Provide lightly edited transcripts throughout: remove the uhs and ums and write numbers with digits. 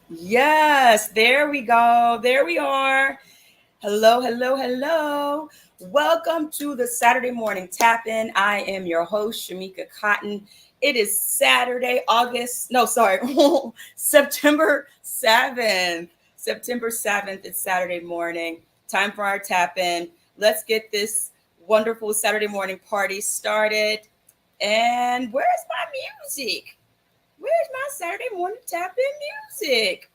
Yes, there we go. There we are. Hello, hello, hello. Welcome to the Saturday morning tap in. I am your host, Shamika Cotton. It is Saturday, September 7th. September 7th, it's Saturday morning. Time for our tap in. Let's get this wonderful Saturday morning party started. And where's my music? Where's my Saturday morning tap in music?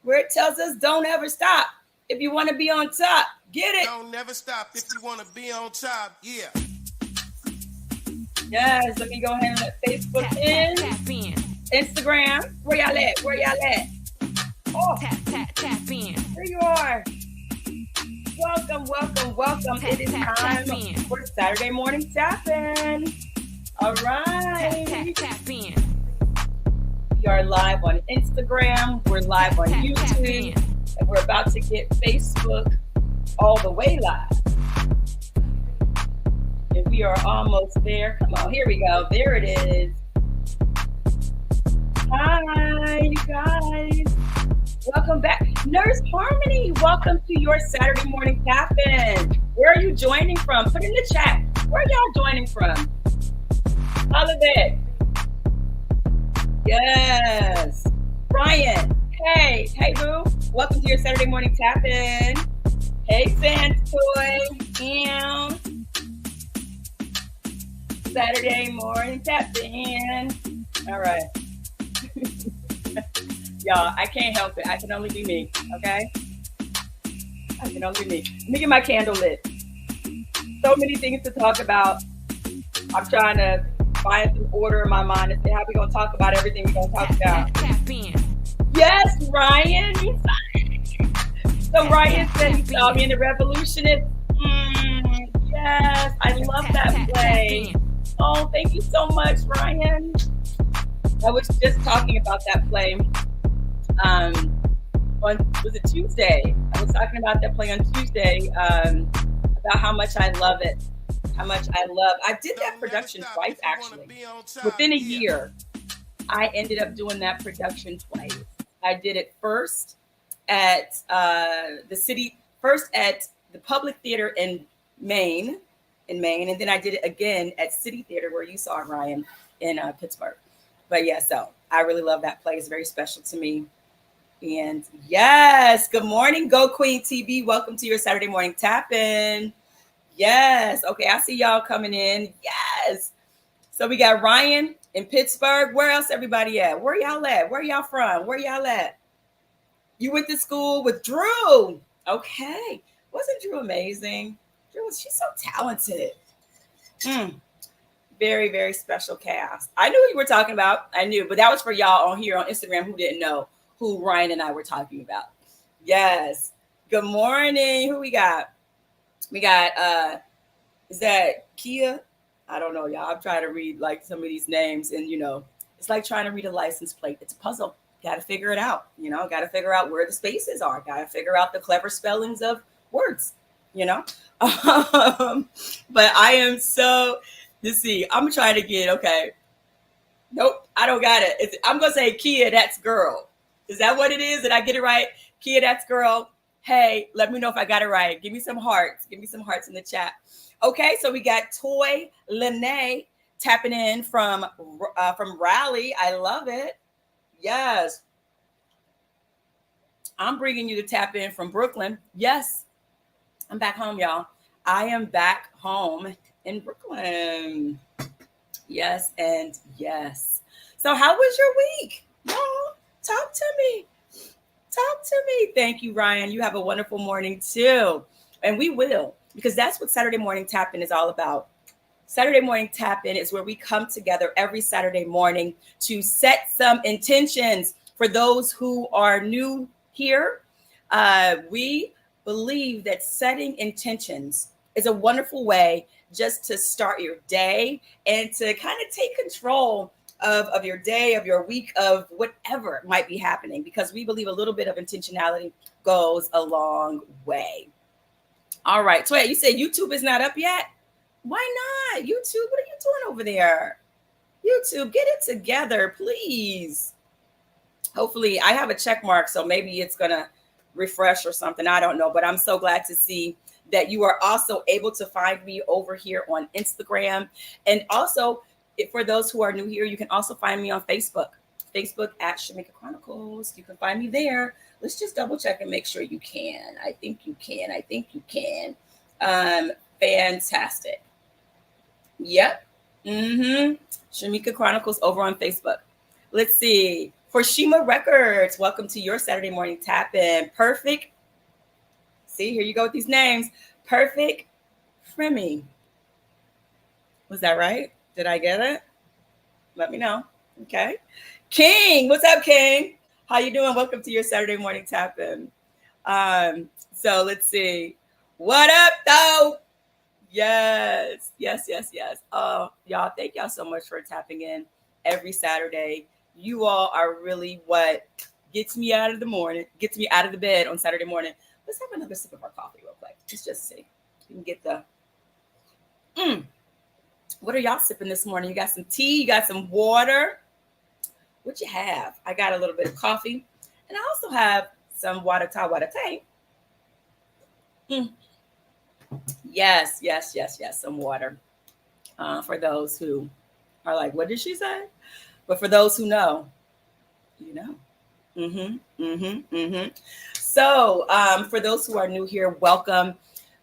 Where it tells us don't ever stop. If you want to be on top, get it. Don't never stop if you want to be on top. Yeah. Yes, let me go ahead and let Facebook Tap, tap, in. tap in. Instagram, where y'all at? Where y'all at? Oh, Tap, tap, tap in. there you are. Welcome, welcome, welcome. Tap, It is tap, time tap in. for Saturday morning tap-in. All Tap, right. tap, tap in. We are live on Instagram. We're live on Tap, tap, tap YouTube. in. And we're about to get Facebook all the way live. And we are almost there. Come on, here we go. There it is. Hi, you guys. Welcome back. Nurse Harmony, welcome to your Saturday morning tap-in. Where are you joining from? Put in the chat. Where are y'all joining from? Holiday. Yes. Brian. Hey. Hey, boo. Welcome to your Saturday morning tap-in. Hey, Santoy. Em. Saturday morning tap-in. All right. Y'all, I can't help it. I can only be me, okay? I can only be me. Let me get my candle lit. So many things to talk about. I'm trying to find some order in my mind and say how we gonna talk about everything we're gonna talk Tap, about. tap, tap in. Yes, Ryan. You so Ryan said he saw me in the Revolutionist. Yes, I love that play. Oh, thank you so much, Ryan. I was just talking about that play. Was it Tuesday? I was talking about that play on Tuesday. About how much I love it. How much I love. I did that Don't never production stop twice if you want to actually. be on top. Within a Yeah. year, I ended up doing that production twice. I did it first at the city, first at the Public Theater Maine, in Maine, and then I did it again at City Theater where you saw it, Ryan, in Pittsburgh. But yeah, so I really love that play. It's very special to me. And yes, good morning, Go Queen TV. Welcome to your Saturday morning tap in. Yes, okay, I see y'all coming in. Yes. So we got Ryan in Pittsburgh. Where else everybody at? Where y'all at? Where y'all from? Where y'all at? You went to school with Drew. Okay. Wasn't Drew amazing? She's so talented. Mm, very, very special cast. I knew who you were talking about. I knew, but that was for y'all on here on Instagram who didn't know who Ryan and I were talking about. Yes. Good morning. Who we got? We got is that Kia? I don't know, y'all. I'm trying to read like some of these names, and it's like trying to read a license plate. It's a puzzle. Got to figure it out. Got to figure out where the spaces are. Got to figure out the clever spellings of words. You know. But I am so. Let's see. I'm trying to get okay. Nope, I don't got it. I'm gonna say Kia. That's girl. Is that what it is? Did I get it right? Kia, that's girl. Hey, let me know if I got it right. Give me some hearts. Give me some hearts in the chat. Okay, so we got Toy Lene tapping in from Raleigh. I love it. Yes. I'm bringing you to tap in from Brooklyn. Yes, I'm back home, y'all. I am back home in Brooklyn. Yes, and yes. So how was your week? Y'all, talk to me. Talk to me. Thank you, Ryan. You have a wonderful morning too. And we will, because that's what Saturday morning tap in is all about. Saturday morning tap in is where we come together every Saturday morning to set some intentions for those who are new here. We believe that setting intentions is a wonderful way just to start your day and to kind of take control of your day, of your week, of whatever might be happening, because we believe a little bit of intentionality goes a long way. All right. So you said YouTube is not up yet? Why not? YouTube, what are you doing over there? YouTube, get it together, please. Hopefully, I have a check mark, so maybe it's gonna refresh or something. I don't know, but I'm so glad to see that you are also able to find me over here on Instagram. And also, for those who are new here, you can also find me on Facebook. Facebook at Shamika Chronicles. You can find me there. Let's just double check and make sure you can. I think you can. I think you can. Fantastic. Yep. Shamika Chronicles over on Facebook. Let's see. For Shima Records, welcome to your Saturday morning tap in. Perfect. See, here you go with these names. Perfect Fremy. Was that right? Did I get it? Let me know. Okay. King, what's up, King? How you doing? Welcome to your Saturday morning tap in. So let's see. What up, though? Yes, yes, yes, yes. Oh, y'all, thank y'all so much for tapping in every Saturday. You all are really what gets me out of the morning, gets me out of the bed on Saturday morning. Let's have another sip of our coffee real quick. Let's just see. You can get the what are y'all sipping this morning? You got some tea, you got some water. What you have? I got a little bit of coffee, and I also have some water tea. Yes, yes, yes, yes, some water. For those who are like, what did she say? But for those who know, you know. So, for those who are new here, welcome.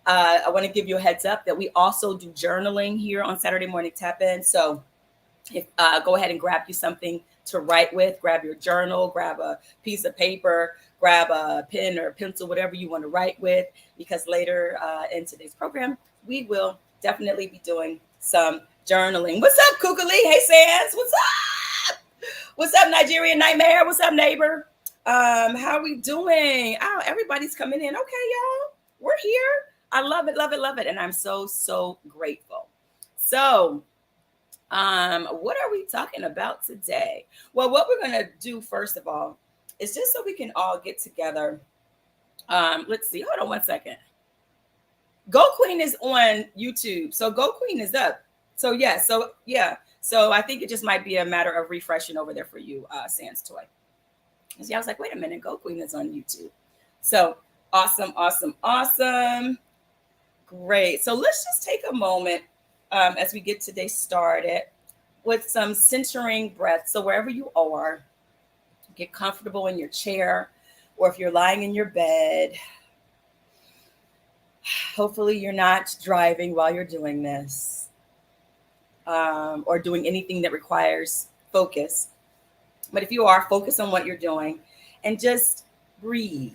I want to give you a heads up that we also do journaling here on Saturday Morning Tap In. So, if, go ahead and grab you something to write with. Grab your journal, grab a piece of paper, grab a pen or a pencil, whatever you want to write with, because later in today's program, we will definitely be doing some journaling. What's up, Kukuli? Hey, Sans. What's up? What's up, Nigerian Nightmare? What's up, neighbor? How are we doing? Oh, everybody's coming in. Okay, y'all. We're here. I love it, love it, love it. And I'm so, so grateful. So, what are we talking about today? Well, what we're going to do, first of all, is just so we can all get together. Let's see. Hold on one second. Go Queen is on YouTube. So Go Queen is up. So, yeah. So I think it just might be a matter of refreshing over there for you, Sans Toy. See, I was like, wait a minute. Go Queen is on YouTube. So awesome, awesome, awesome. Great. So let's just take a moment as we get today started with some centering breath. So wherever you are, get comfortable in your chair, or if you're lying in your bed. Hopefully you're not driving while you're doing this, or doing anything that requires focus. But if you are, focus on what you're doing and just breathe,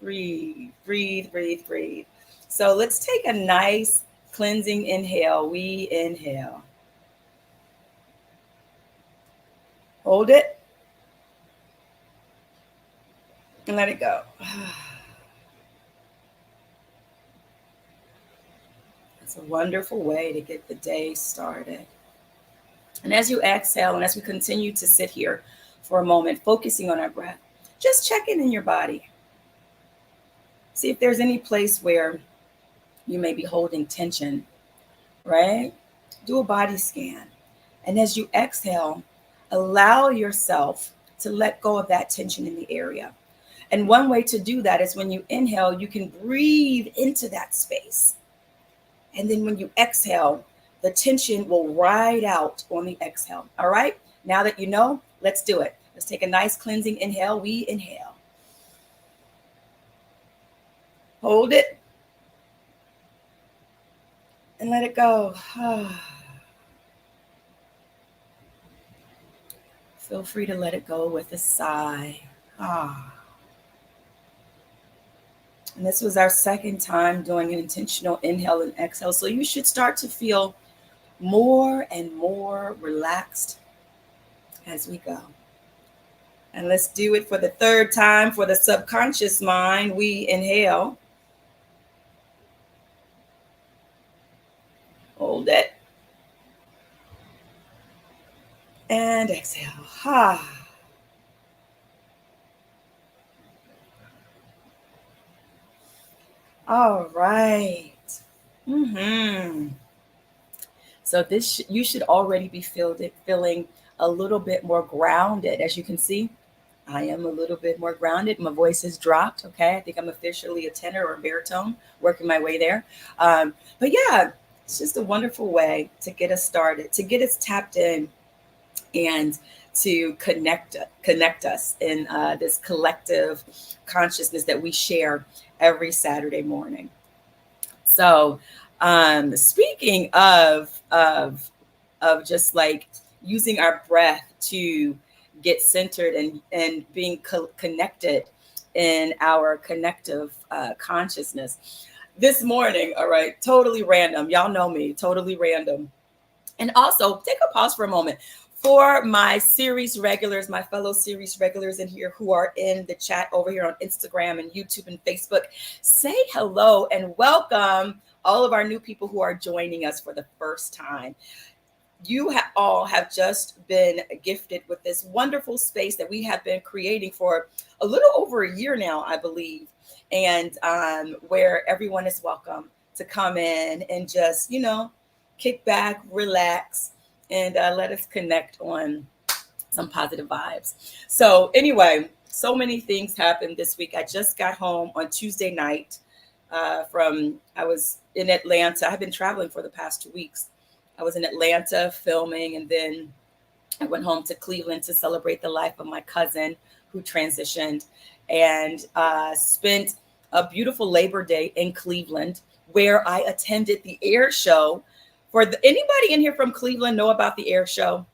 breathe, breathe, breathe, breathe. So let's take a nice cleansing inhale. We inhale. Hold it and let it go. It's a wonderful way to get the day started. And as you exhale and as we continue to sit here for a moment, focusing on our breath, just check in your body. See if there's any place where you may be holding tension, right? Do a body scan. And as you exhale, allow yourself to let go of that tension in the area. And one way to do that is when you inhale, you can breathe into that space. And then when you exhale, the tension will ride out on the exhale. All right. Now that you know, let's do it. Let's take a nice cleansing inhale. We inhale. Hold it. And let it go. Feel free to let it go with a sigh. And this was our second time doing an intentional inhale and exhale. So you should start to feel more and more relaxed as we go. And let's do it for the third time for the subconscious mind. We inhale. Hold it. And exhale. All right. So this you should already be feeling a little bit more grounded. As you can see, I am a little bit more grounded. My voice has dropped. Okay. I think I'm officially a tenor or baritone, working my way there. But yeah, it's just a wonderful way to get us started, to get us tapped in, and to connect us in this collective consciousness that we share every Saturday morning. So, speaking of just like using our breath to get centered and being connected in our connective consciousness. This morning, all right, totally random. Y'all know me, totally random. And also, take a pause for a moment. For my series regulars, my fellow series regulars in here who are in the chat over here on Instagram and YouTube and Facebook, say hello and welcome all of our new people who are joining us for the first time. You all have just been gifted with this wonderful space that we have been creating for a little over a year now, I believe, and where everyone is welcome to come in and just, kick back, relax, and let us connect on some positive vibes. So anyway, so many things happened this week. I just got home on Tuesday night I was in Atlanta. I've been traveling for the past 2 weeks. I was in Atlanta filming, and then I went home to Cleveland to celebrate the life of my cousin who transitioned, and spent a beautiful Labor Day in Cleveland, where I attended the air show. Anybody in here from Cleveland know about the air show?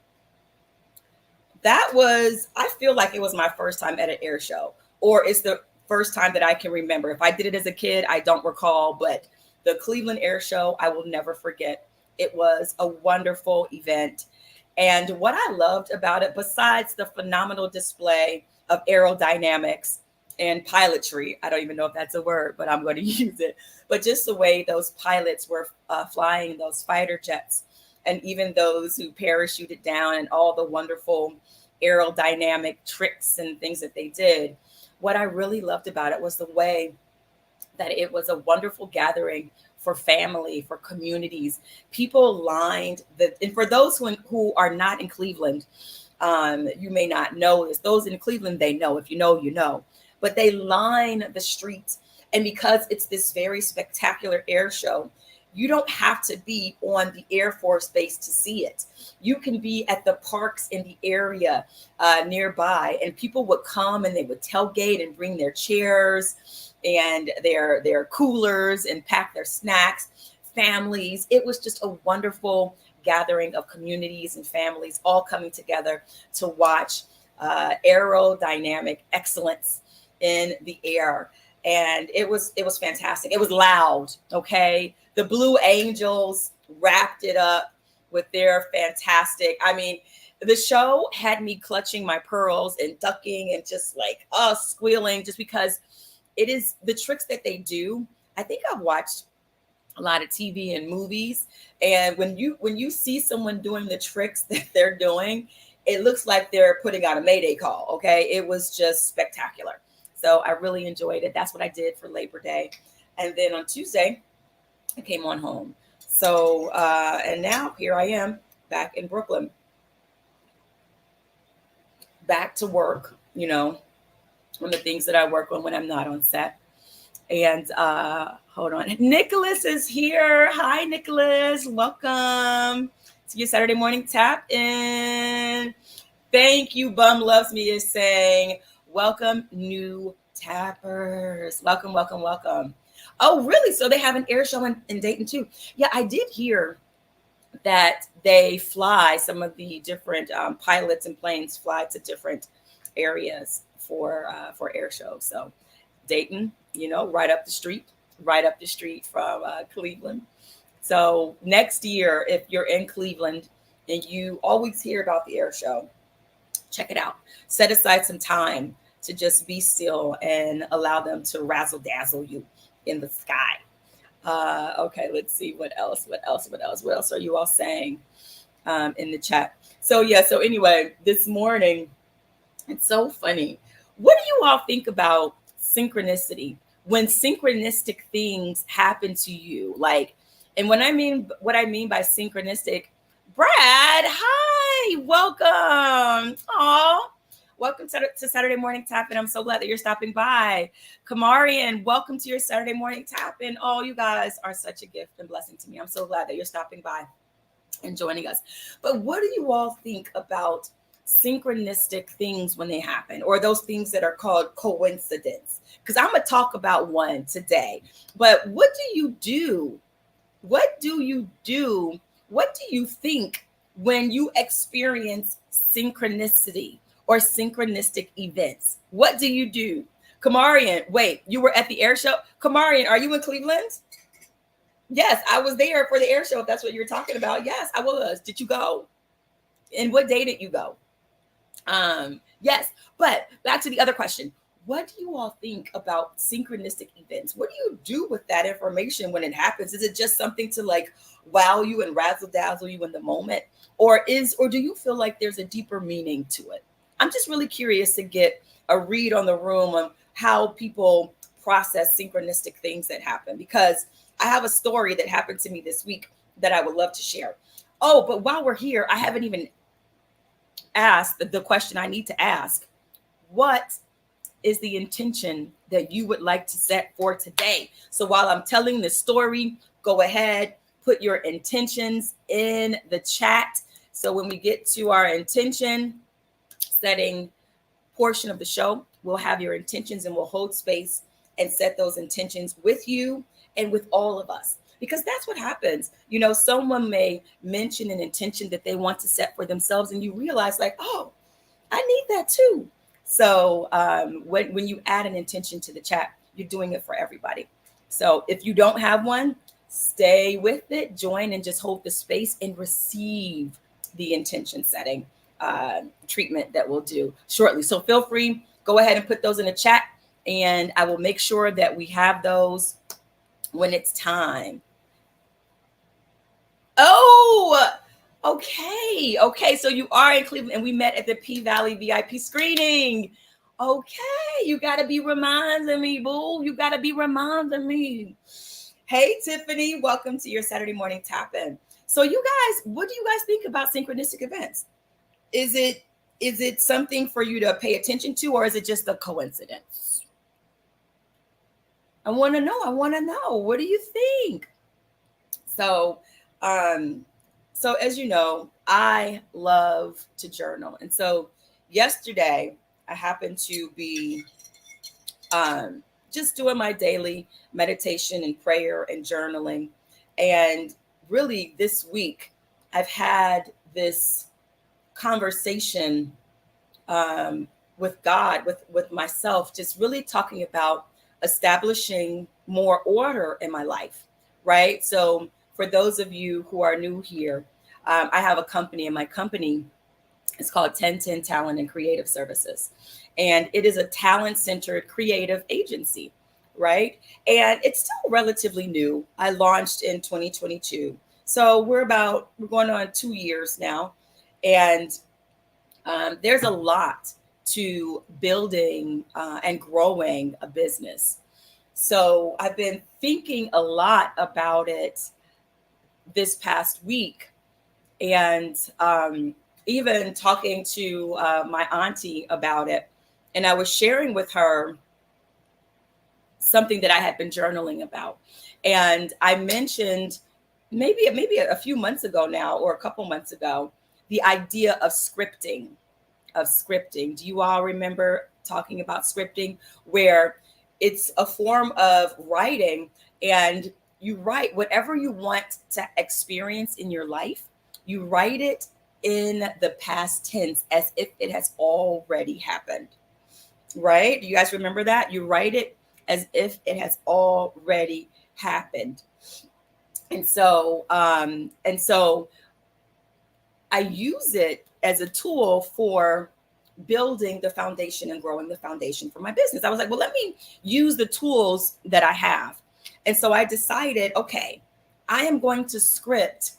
I feel like it was my first time at an air show, or it's the first time that I can remember. If I did it as a kid, I don't recall, but the Cleveland Air Show, I will never forget. It was a wonderful event. And what I loved about it, besides the phenomenal display of aerodynamics and pilotry, I don't even know if that's a word, but I'm going to use it, but just the way those pilots were flying those fighter jets, and even those who parachuted down, and all the wonderful aerodynamic tricks and things that they did. What I really loved about it was the way that it was a wonderful gathering for family, for communities. People and for those who are not in Cleveland, you may not know this. Those in Cleveland, they know. If you know, you know. But they line the streets. And because it's this very spectacular air show, you don't have to be on the Air Force Base to see it. You can be at the parks in the area nearby, and people would come and they would tailgate and bring their chairs and their coolers and pack their snacks, families. It was just a wonderful gathering of communities and families all coming together to watch aerodynamic excellence in the air. And it was fantastic. It was loud. Okay. The Blue Angels wrapped it up with their fantastic. I mean, the show had me clutching my pearls and ducking and just like squealing, just because it is the tricks that they do. I think I've watched a lot of TV and movies, and when you see someone doing the tricks that they're doing, it looks like they're putting out a mayday call. Okay. It was just spectacular. So I really enjoyed it. That's what I did for Labor Day. And then on Tuesday, I came on home. So, and now here I am back in Brooklyn, back to work, on the things that I work on when I'm not on set. And hold on. Nicholas is here. Hi, Nicholas. Welcome to your Saturday morning tap in. Thank you. Bum Loves Me is saying, welcome, new tappers. Welcome, welcome, welcome. Oh, really? So they have an air show in Dayton too. Yeah, I did hear that they fly, some of the different pilots and planes fly to different areas for air shows. So Dayton, right up the street from Cleveland. So next year, if you're in Cleveland and you always hear about the air show, check it out. Set aside some time to just be still and allow them to razzle dazzle you in the sky. Okay, let's see what else are you all saying in the chat? So anyway, this morning, it's so funny. What do you all think about synchronicity? When synchronistic things happen to you, like, and what I mean by synchronistic, Brad, hi, welcome. Aw, Welcome to Saturday Morning Tap-In. I'm so glad that you're stopping by. Kamarian, welcome to your Saturday Morning Tap-In. Oh, you guys are such a gift and blessing to me. I'm so glad that you're stopping by and joining us. But what do you all think about synchronistic things when they happen, or those things that are called coincidence? Because I'm going to talk about one today. But what do you do? What do you do? What do you think when you experience synchronicity or synchronistic events? What do you do? Kamarian, wait, you were at the air show? Kamarian, are you in Cleveland? Yes, I was there for the air show, if that's what you're talking about. Yes, I was. Did you go? And what day did you go? Yes, but back to the other question. What do you all think about synchronistic events? What do you do with that information when it happens? Is it just something to like wow you and razzle dazzle you in the moment? Or do you feel like there's a deeper meaning to it? I'm just really curious to get a read on the room on how people process synchronistic things that happen, because I have a story that happened to me this week that I would love to share. Oh, but while we're here, I haven't even asked the question I need to ask. What is the intention that you would like to set for today? So while I'm telling this story, go ahead, put your intentions in the chat. So when we get to our intention setting portion of the show, we'll have your intentions and we'll hold space and set those intentions with you and with all of us. Because that's what happens. You know, someone may mention an intention that they want to set for themselves, and you realize like, oh, I need that too. So when you add an intention to the chat, you're doing it for everybody. So if you don't have one, stay with it, join and just hold the space and receive the intention setting treatment that we'll do shortly. So feel free, go ahead and put those in the chat, and I will make sure that we have those when it's time. Oh, okay. So you are in Cleveland, and we met at the P Valley VIP screening. Okay, you got to be reminding me, boo. You got to be reminding me. Hey, Tiffany, welcome to your Saturday Morning Tap-In. So you guys, what do you guys think about synchronistic events? Is it something for you to pay attention to, or is it just a coincidence? I want to know. What do you think? So as you know, I love to journal. And so yesterday I happened to be just doing my daily meditation and prayer and journaling. And really this week I've had this conversation with God, with myself, just really talking about establishing more order in my life, right? So for those of you who are new here, I have a company, and my company is called 1010 Talent and Creative Services. And it is a talent-centered creative agency, right? And it's still relatively new. I launched in 2022. So we're going on 2 years now. And there's a lot to building and growing a business. So I've been thinking a lot about it this past week, and even talking to my auntie about it. And I was sharing with her something that I had been journaling about. And I mentioned maybe a few months ago now, or a couple months ago, the idea of scripting. Do you all remember talking about scripting, where it's a form of writing, and you write whatever you want to experience in your life, you write it in the past tense as if it has already happened, right? Do you guys remember that? You write it as if it has already happened. And so I use it as a tool for building the foundation and growing the foundation for my business. I was like, well, let me use the tools that I have. And so I decided, okay, I am going to script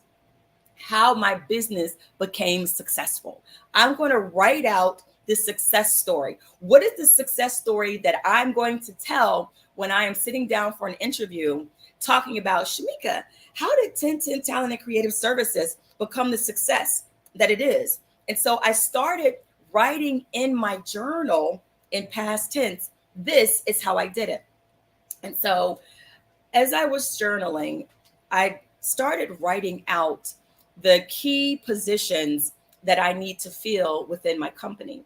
how my business became successful. I'm going to write out the success story. What is the success story that I'm going to tell when I am sitting down for an interview talking about, Shamika, how did 1010 Talent and Creative Services become the success that it is? And so I started writing in my journal in past tense, this is how I did it. And so as I was journaling, I started writing out the key positions that I need to fill within my company.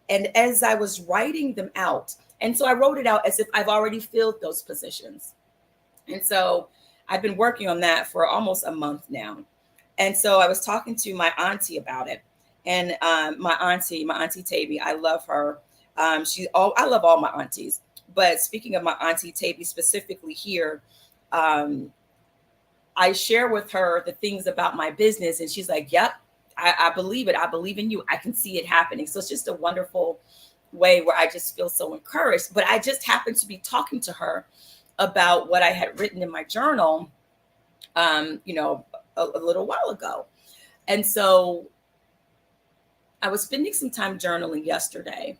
And as I was writing them out, and so I wrote it out as if I've already filled those positions. And so I've been working on that for almost a month now. And so I was talking to my auntie about it. And my auntie Taby, I love her. I love all my aunties. But speaking of my auntie Taby specifically here, um, I share with her the things about my business, and she's like, "Yep, I believe it. I believe in you. I can see it happening." So it's just a wonderful way where I just feel so encouraged. But I just happened to be talking to her about what I had written in my journal, you know, a little while ago. And so I was spending some time journaling yesterday,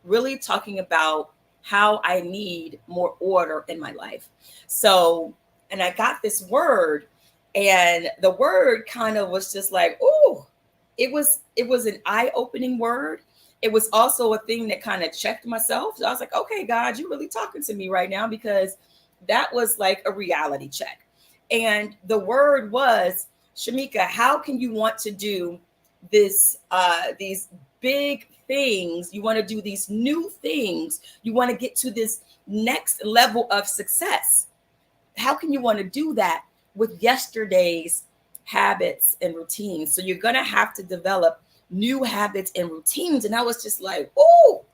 really talking about how I need more order in my life. So, and I got this word, and the word kind of was just like, ooh, it was an eye-opening word. It was also a thing that kind of checked myself. So I was like, okay, God, you're really talking to me right now, because that was like a reality check. And the word was, Shamika, how can you want to do these big things? You want to do these new things. You want to get to this next level of success. How can you want to do that with yesterday's habits and routines? So you're going to have to develop new habits and routines. And I was just like, oh,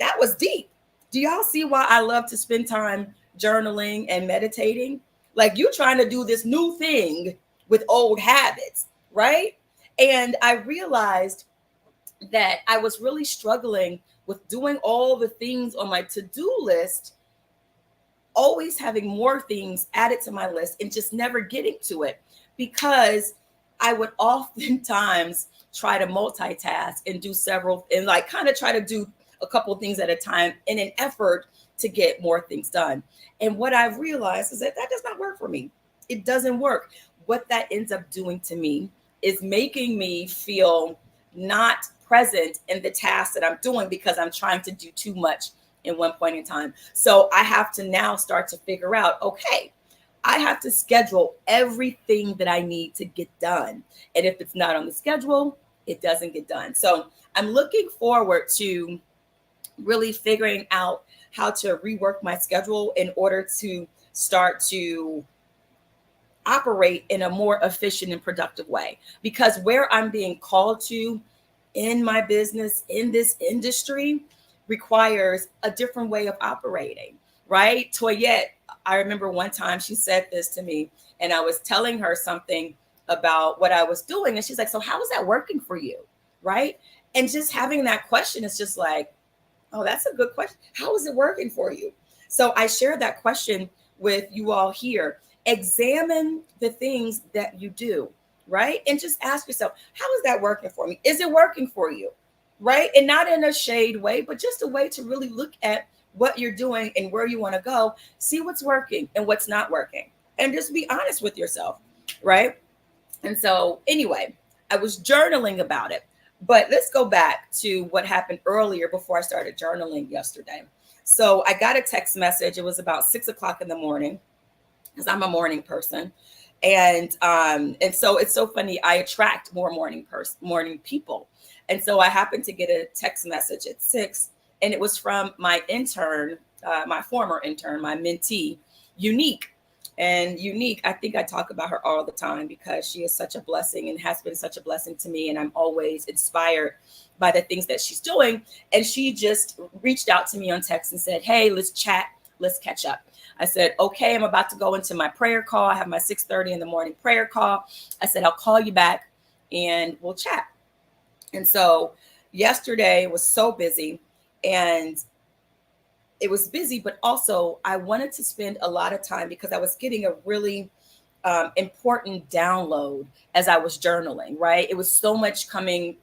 that was deep. Do y'all see why I love to spend time journaling and meditating? Like, you trying to do this new thing with old habits, right? And I realized that I was really struggling with doing all the things on my to-do list, always having more things added to my list and just never getting to it, because I would oftentimes try to multitask and do several, and like kind of try to do a couple of things at a time in an effort to get more things done. And what I've realized is that that does not work for me. It doesn't work. What that ends up doing to me is making me feel not present in the task that I'm doing, because I'm trying to do too much in one point in time. So I have to now start to figure out, okay, I have to schedule everything that I need to get done. And if it's not on the schedule, it doesn't get done. So I'm looking forward to really figuring out how to rework my schedule in order to start to operate in a more efficient and productive way. Because where I'm being called to in my business, in this industry, requires a different way of operating, right? Toyette, I remember one time she said this to me, and I was telling her something about what I was doing. And she's like, so how is that working for you? Right. And just having that question is just like, oh, that's a good question. How is it working for you? So I share that question with you all here. Examine the things that you do, right? And just ask yourself, how is that working for me? Is it working for you? Right? And not in a shade way, but just a way to really look at what you're doing and where you want to go, see what's working and what's not working, and just be honest with yourself, right? And so, anyway, I was journaling about it. But let's go back to what happened earlier before I started journaling yesterday. So I got a text message. It was about 6 o'clock in the morning, because I'm a morning person. And so it's so funny. I attract more morning people. And so I happened to get a text message at 6, and it was from my intern, my former intern, my mentee, Unique. And Unique, I think I talk about her all the time because she is such a blessing and has been such a blessing to me. And I'm always inspired by the things that she's doing. And she just reached out to me on text and said, hey, let's chat. Let's catch up. I said, okay, I'm about to go into my prayer call. I have my 6:30 in the morning prayer call. I said, I'll call you back and we'll chat. And so yesterday was so busy, and it was busy, but also I wanted to spend a lot of time because I was getting a really important download as I was journaling, right? It was so much coming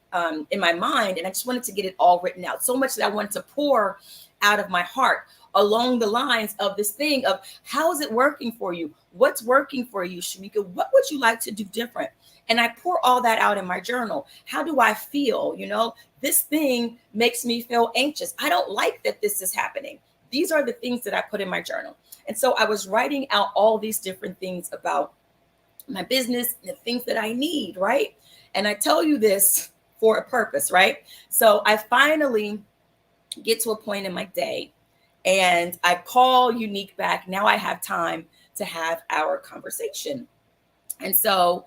in my mind, and I just wanted to get it all written out. So much that I wanted to pour out of my heart along the lines of this thing of, how is it working for you? What's working for you, Shamika? What would you like to do different? And I pour all that out in my journal. How do I feel? This thing makes me feel anxious. I don't like that this is happening. These are the things that I put in my journal. And so I was writing out all these different things about my business and the things that I need, right? And I tell you this for a purpose, right? So I finally get to a point in my day and I call Unique back. Now I have time to have our conversation. And so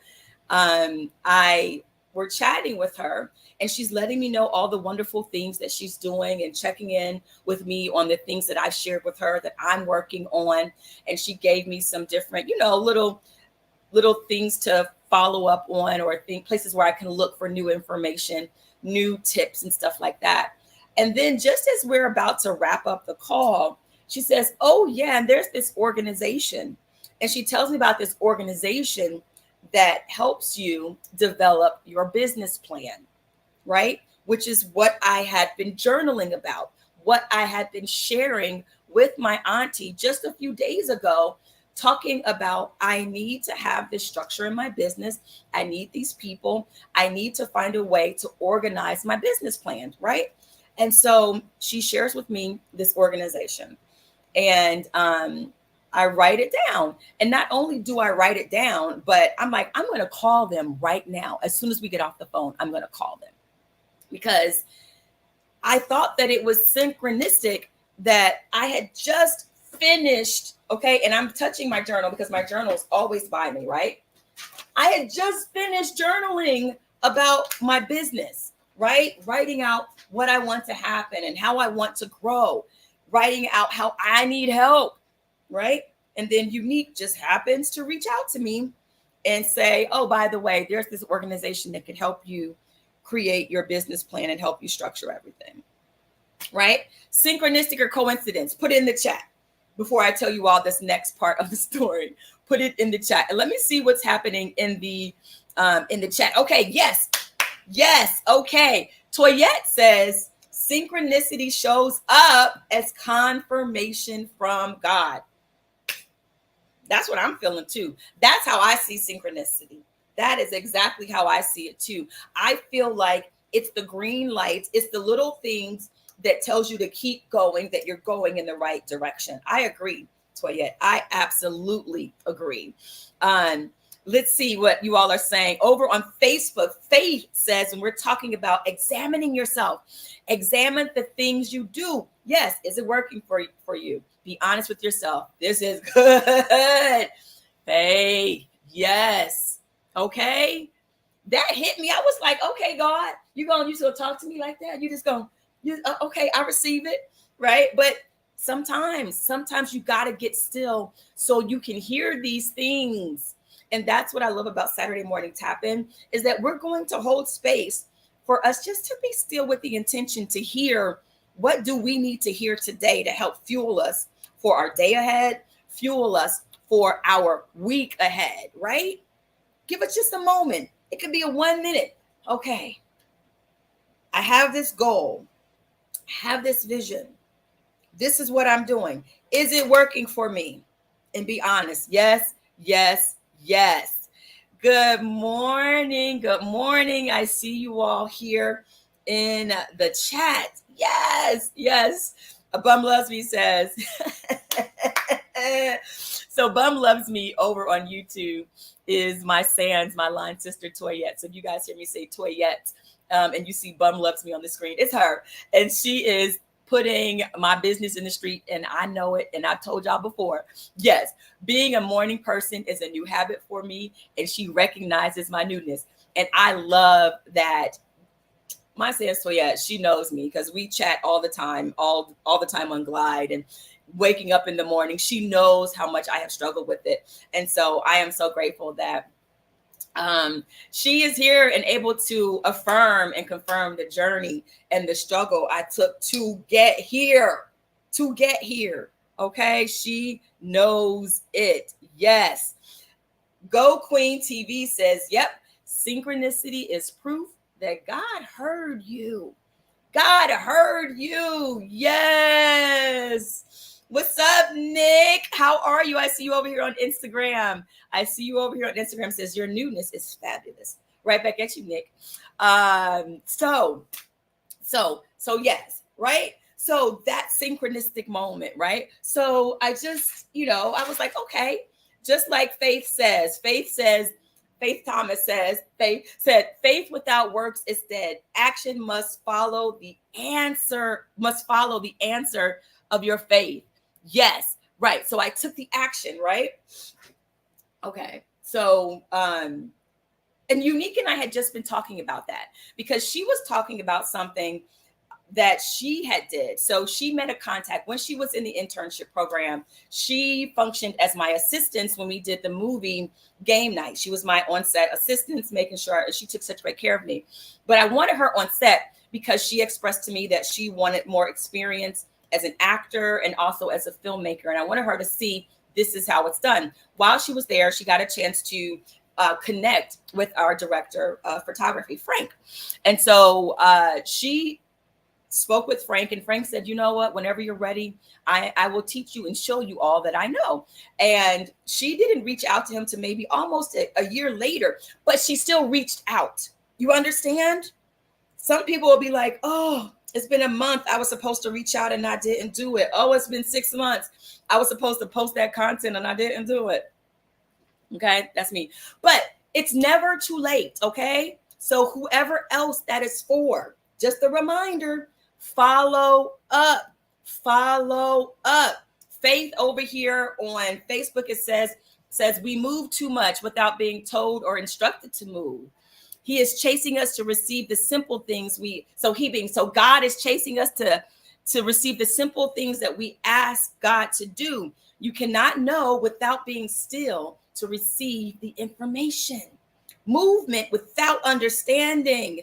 I we're chatting with her and she's letting me know all the wonderful things that she's doing and checking in with me on the things that I've shared with her that I'm working on. And she gave me some different, little things to follow up on, or places where I can look for new information, new tips and stuff like that. And then just as we're about to wrap up the call, she says, "Oh yeah, and there's this organization." And she tells me about this organization that helps you develop your business plan, right? Which is what I had been journaling about, what I had been sharing with my auntie just a few days ago, talking about I need to have this structure in my business. I need these people. I need to find a way to organize my business plan, right? And so she shares with me this organization, and I write it down. And not only do I write it down, but I'm like, I'm going to call them right now. As soon as we get off the phone, I'm going to call them, because I thought that it was synchronistic that I had just finished. Okay. And I'm touching my journal because my journal is always by me, right? I had just finished journaling about my business, right? Writing out what I want to happen and how I want to grow, writing out how I need help, right? And then Unique just happens to reach out to me and say, "Oh, by the way, there's this organization that could help you create your business plan and help you structure everything," right? Synchronistic or coincidence? Put it in the chat before I tell you all this next part of the story. Put it in the chat and let me see what's happening in the chat. Okay, yes, okay. Toyette says synchronicity shows up as confirmation from God. That's what I'm feeling too. That's how I see synchronicity. That is exactly how I see it too. I feel like it's the green lights, it's the little things that tells you to keep going, that you're going in the right direction. I agree, Toyette. I absolutely agree. Let's see what you all are saying over on Facebook. Faith says, when we're talking about examining yourself, examine the things you do. Yes, is it working for you? Be honest with yourself. This is good. Faith, yes. Okay. That hit me. I was like, okay, God, you gonna talk to me like that? You just gonna, okay, I receive it, right? But sometimes you got to get still so you can hear these things. And that's what I love about Saturday Morning Tap In, is that we're going to hold space for us just to be still with the intention to hear, what do we need to hear today to help fuel us for our day ahead, fuel us for our week ahead, right? Give it just a moment. It could be a 1 minute. Okay, I have this goal, I have this vision. This is what I'm doing. Is it working for me? And be honest. Yes, yes, yes. Good morning. Good morning. I see you all here in the chat. Yes, yes. Bum Loves Me says, so Bum Loves Me over on YouTube is my line sister Toyette. So if you guys hear me say Toyette, and you see Bum Loves Me on the screen, it's her. And she is putting my business in the street, and I know it. And I've told y'all before, yes, being a morning person is a new habit for me, and she recognizes my newness. And I love that. My sis Toyette, she knows me because we chat all the time, all the time on Glide and waking up in the morning. She knows how much I have struggled with it. And so I am so grateful that she is here and able to affirm and confirm the journey and the struggle I took to get here, Okay. She knows it. Yes. Go Queen TV says, yep. Synchronicity is proof that God heard you. God heard you. Yes. What's up, Nick? How are you? I see you over here on Instagram. Says your newness is fabulous. Right back at you, Nick. So yes, right? So that synchronistic moment, right? So I just, I was like, okay, just like Faith Thomas says, faith without works is dead. Action must follow the answer of your faith. Yes, right. So I took the action, right? Okay. So and Unique and I had just been talking about that because she was talking about something that she had did. So she met a contact when she was in the internship program. She functioned as my assistant when we did the movie Game Night. She was my on-set assistant, making sure she took such great care of me. But I wanted her on set because she expressed to me that she wanted more experience as an actor and also as a filmmaker. And I wanted her to see this is how it's done. While she was there, she got a chance to connect with our director of photography, Frank. And so she spoke with Frank, and Frank said, you know what, whenever you're ready, I will teach you and show you all that I know. And she didn't reach out to him to maybe almost a year later, but she still reached out. You understand? Some people will be like, oh, it's been a month. I was supposed to reach out and I didn't do it. Oh, it's been 6 months. I was supposed to post that content and I didn't do it. Okay, that's me. But it's never too late, okay? So whoever else that is for, just a reminder, follow up. Faith over here on Facebook, it says we move too much without being told or instructed to move. He is chasing us to receive the simple things so God is chasing us to receive the simple things that we ask God to do. You cannot know without being still to receive the information. Movement without understanding.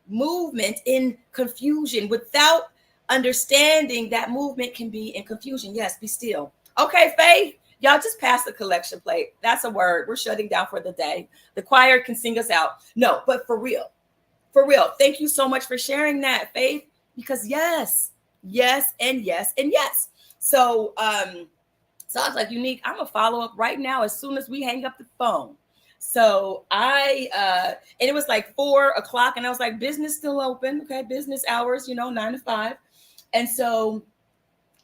Movement in confusion. Without understanding, that movement can be in confusion. Yes, be still. Okay, Faith, y'all just pass the collection plate. That's a word. We're shutting down for the day. The choir can sing us out. No, but for real. Thank you so much for sharing that, Faith, because yes, and yes, and yes. So I was like, Unique, I'm gonna follow up right now as soon as we hang up the phone. So and it was like 4:00, and I was like, business still open, okay, business hours, 9 to 5. And so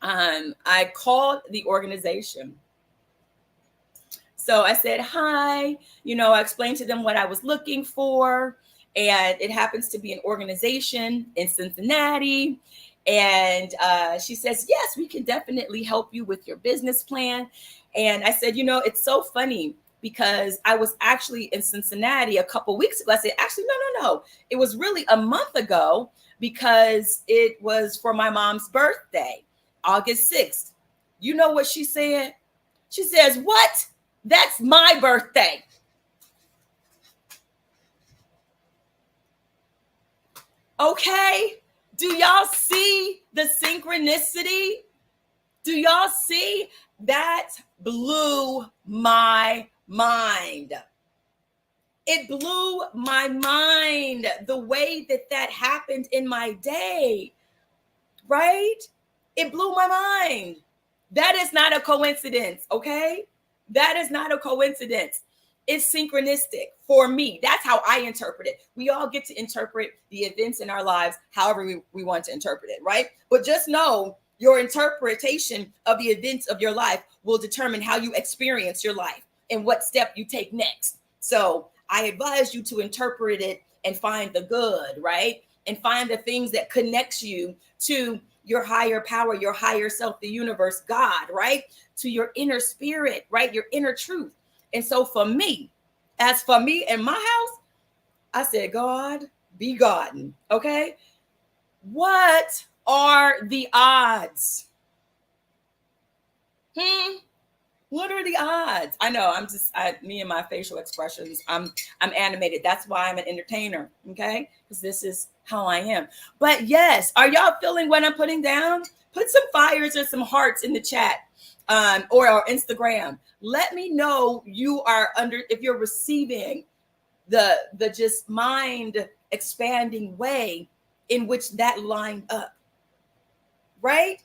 I called the organization. So I said, hi, I explained to them what I was looking for. And it happens to be an organization in Cincinnati. And she says, yes, we can definitely help you with your business plan. And I said, it's so funny because I was actually in Cincinnati a couple weeks ago. I said, actually, no. It was really a month ago because it was for my mom's birthday, August 6th. You know what she said? She says, what? That's my birthday. Okay. Do y'all see the synchronicity? Do y'all see? That blew my mind. It blew my mind the way that happened in my day, right? It blew my mind. That is not a coincidence, okay? That is not a coincidence. It's synchronistic for me. That's how I interpret it. We all get to interpret the events in our lives however we want to interpret it, right? But just know your interpretation of the events of your life will determine how you experience your life and what step you take next. So I advise you to interpret it and find the good, right? And find the things that connects you to your higher power, your higher self, the universe, God, right? To your inner spirit, right? Your inner truth. And so for me, as for me in my house, I said, God, be God, okay? What are the odds? What are the odds? I know me and my facial expressions, I'm animated. That's why I'm an entertainer, okay? Because this is how I am. But yes, are y'all feeling what I'm putting down? Put some fires or some hearts in the chat or Instagram. Let me know if you're receiving the just mind expanding way in which that lined up, right?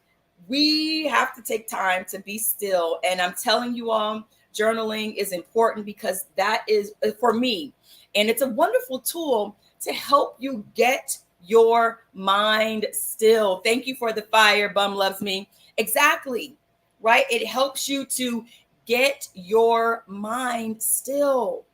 we have to take time to be still. And I'm telling you all, journaling is important because that is for me. And it's a wonderful tool to help you get your mind still. Thank you for the fire. Bum loves me. Exactly. Right. It helps you to get your mind still.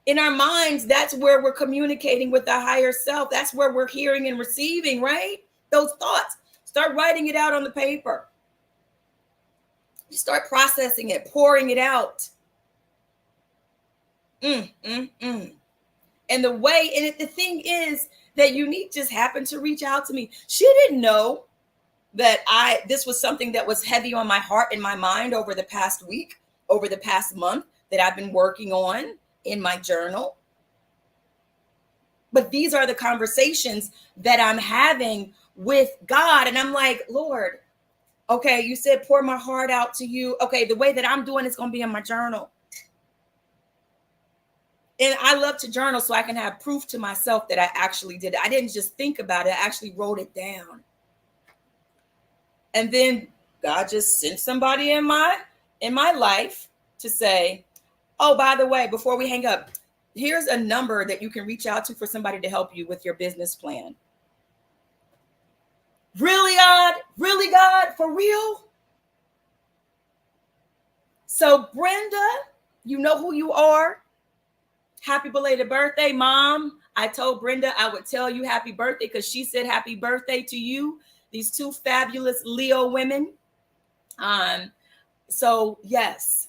In our minds, that's where we're communicating with the higher self. That's where we're hearing and receiving, right? Those thoughts. Start writing it out on the paper. You start processing it, pouring it out. And the way, the thing is that Unique just happened to reach out to me. She didn't know that this was something that was heavy on my heart and my mind over the past week, over the past month, that I've been working on in my journal. But these are the conversations that I'm having with God. And I'm like, Lord, okay, you said pour my heart out to you. Okay, the way that I'm doing it's going to be in my journal. And I love to journal so I can have proof to myself that I actually did it. I didn't just think about it. I actually wrote it down. And then God just sent somebody in my life to say, oh, by the way, before we hang up, here's a number that you can reach out to for somebody to help you with your business plan. Really, God? Really, God? For real? So, Brenda, you know who you are. Happy belated birthday, Mom. I told Brenda I would tell you happy birthday because she said happy birthday to you, these two fabulous Leo women. So, yes,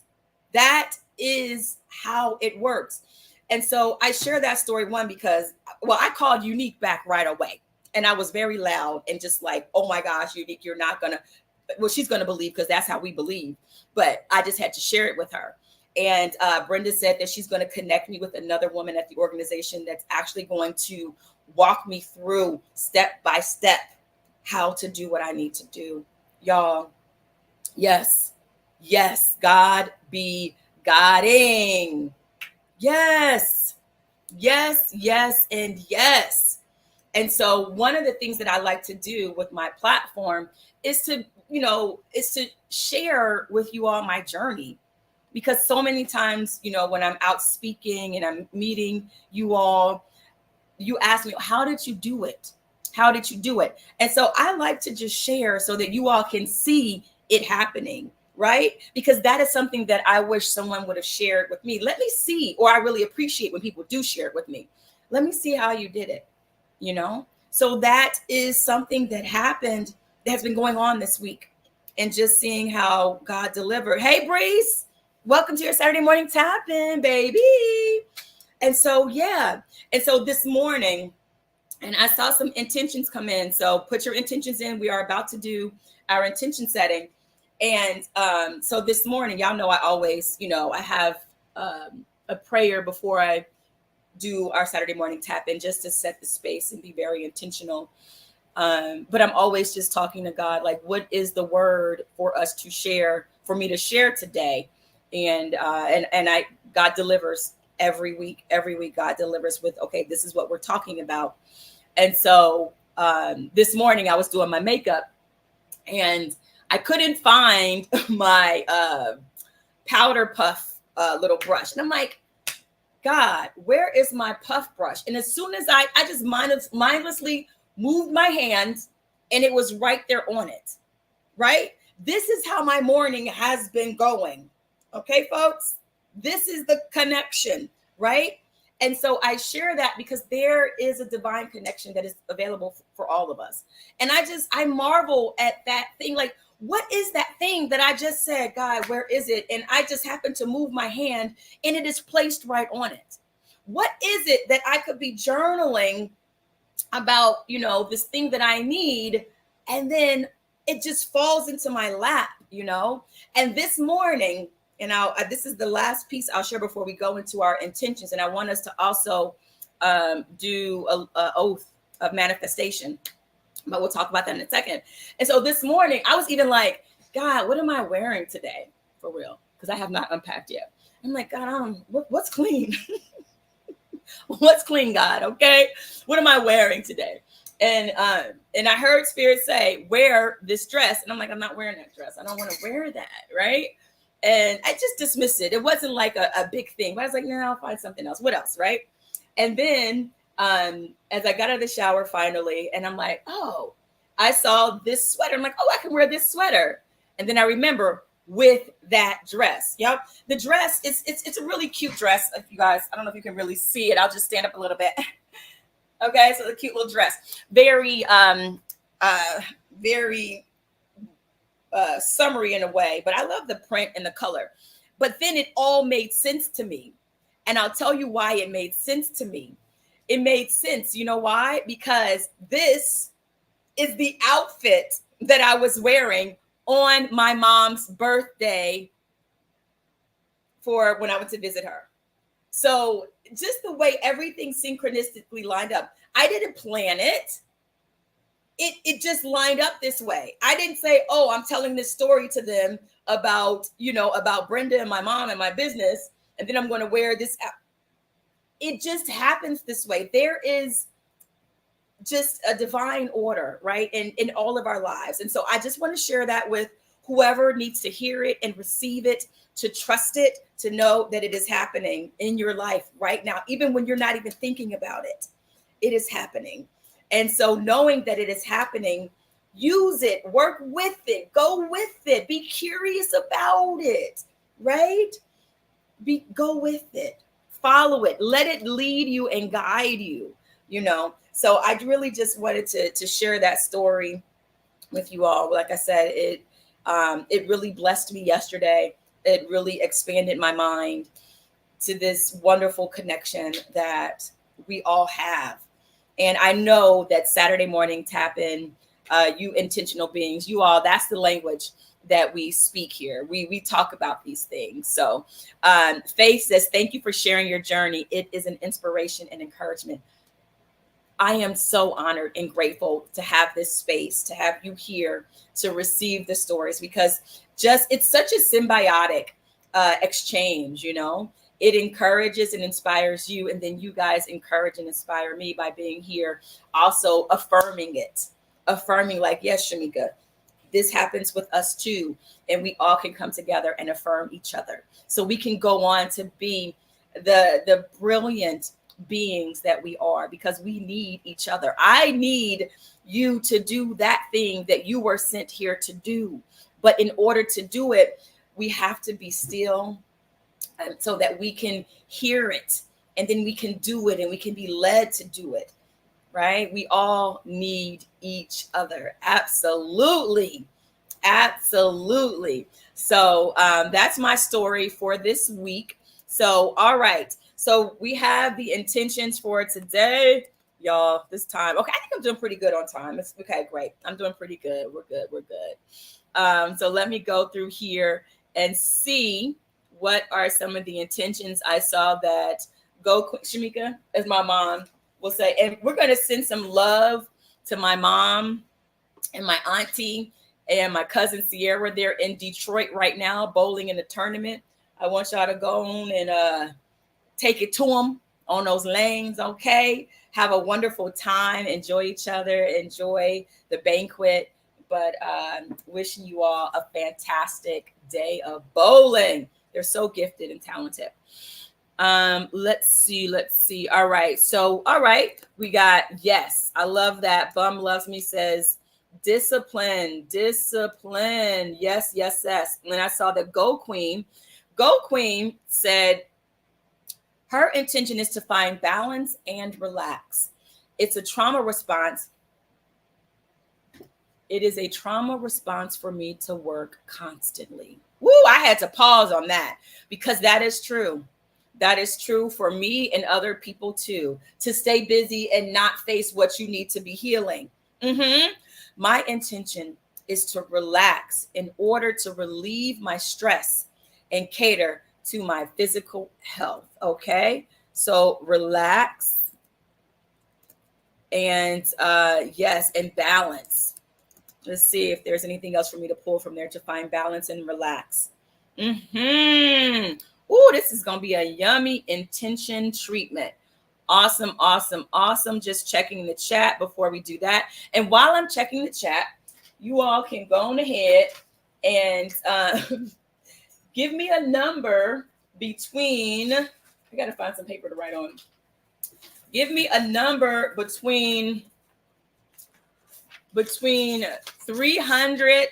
that is how it works. And so I share that story, one, because, I called Unique back right away. And I was very loud and just like, oh my gosh, Unique, you're not going to, she's going to believe because that's how we believe. But I just had to share it with her. And Brenda said that she's going to connect me with another woman at the organization that's actually going to walk me through step by step how to do what I need to do. Y'all, yes, God be guiding. Yes, and yes. And so one of the things that I like to do with my platform is to share with you all my journey. Because so many times, when I'm out speaking and I'm meeting you all, you ask me, how did you do it? How did you do it? And so I like to just share so that you all can see it happening, right? Because that is something that I wish someone would have shared with me. Let me see, or I really appreciate when people do share it with me. Let me see how you did it, So that is something that happened, that has been going on this week, and just seeing how God delivered. Hey, Breeze. Welcome to your Saturday morning tap-in, baby. And so, yeah. And so this morning, and I saw some intentions come in. So put your intentions in. We are about to do our intention setting. And so this morning, y'all know I always, I have a prayer before I do our Saturday morning tap-in, just to set the space and be very intentional. But I'm always just talking to God, like, what is the word for us to share, for me to share today? And God delivers every week. God delivers with, okay, this is what we're talking about. And so this morning I was doing my makeup and I couldn't find my powder puff little brush. And I'm like, God, where is my puff brush? And as soon as I just mindlessly moved my hand, and it was right there on it, right? This is how my morning has been going. Okay, folks, this is the connection, right? And so I share that because there is a divine connection that is available for all of us. And I marvel at that thing. Like, what is that thing that I just said, God, where is it? And I just happened to move my hand and it is placed right on it. What is it that I could be journaling about, this thing that I need, and then it just falls into my lap, And this morning, and this is the last piece I'll share before we go into our intentions. And I want us to also do a oath of manifestation, but we'll talk about that in a second. And so this morning I was even like, God, what am I wearing today? For real. Because I have not unpacked yet. I'm like, God, what's clean? What's clean, God? Okay. What am I wearing today? And I heard Spirit say, wear this dress. And I'm like, I'm not wearing that dress. I don't want to wear that, right? And I just dismissed it. It wasn't like a big thing, but I was like, no, I'll find something else. What else, right? And then as I got out of the shower finally, and I'm like, oh, I saw this sweater. I'm like, oh, I can wear this sweater. And then I remember with that dress. Yep. The dress is it's a really cute dress. If you guys, I don't know if you can really see it. I'll just stand up a little bit. Okay, so the cute little dress. Very very summery in a way, but I love the print and the color. But then it all made sense to me. And I'll tell you why it made sense to me. It made sense. You know why? Because this is the outfit that I was wearing on my mom's birthday for when I went to visit her. So just the way everything synchronistically lined up. I didn't plan it. It just lined up this way. I didn't say, oh, I'm telling this story to them about, about Brenda and my mom and my business, and then I'm going to wear this out. It just happens this way. There is just a divine order, right? In all of our lives. And so I just want to share that with whoever needs to hear it and receive it, to trust it, to know that it is happening in your life right now, even when you're not even thinking about it. It is happening. And so knowing that it is happening, use it, work with it, go with it, be curious about it, right? Go with it, follow it, let it lead you and guide you, So I really just wanted to share that story with you all. Like I said, it really blessed me yesterday. It really expanded my mind to this wonderful connection that we all have. And I know that Saturday morning tap in, you intentional beings, you all, that's the language that we speak here. We talk about these things. So Faith says, thank you for sharing your journey. It is an inspiration and encouragement. I am so honored and grateful to have this space, to have you here to receive the stories, because it's such a symbiotic exchange, It encourages and inspires you, and then you guys encourage and inspire me by being here, also affirming like, yes, Shamika, this happens with us too, and we all can come together and affirm each other, so we can go on to be the brilliant beings that we are, because we need each other. I need you to do that thing that you were sent here to do, but in order to do it, we have to be still, so that we can hear it, and then we can do it, and we can be led to do it, right? We all need each other. Absolutely. So that's my story for this week. So, all right. So we have the intentions for today, y'all, this time. Okay, I think I'm doing pretty good on time. It's okay, great. I'm doing pretty good. We're good. So let me go through here and see what are some of the intentions. I saw that Shamika, as my mom will say, and we're going to send some love to my mom and my auntie and my cousin Sierra. They're in Detroit right now, bowling in a tournament. I want y'all to go on and take it to them on those lanes, okay? Have a wonderful time. Enjoy each other. Enjoy the banquet. But wishing you all a fantastic day of bowling. They're so gifted and talented. Let's see. All right. We got, yes, I love that. Bum Loves Me says, discipline. Yes. And I saw the Go Queen said, her intention is to find balance and relax. It's a trauma response. It is a trauma response for me to work constantly. Woo, I had to pause on that, because that is true. That is true for me and other people too, to stay busy and not face what you need to be healing. My intention is to relax in order to relieve my stress and cater to my physical health. Okay, so relax and yes, and balance. Let's see if there's anything else for me to pull from there to find balance and relax. Ooh, this is gonna be a yummy intention treatment. Awesome, awesome, awesome. Just checking the chat before we do that. And while I'm checking the chat, you all can go on ahead and give me a number between, I got to find some paper to write on. Give me a number between 300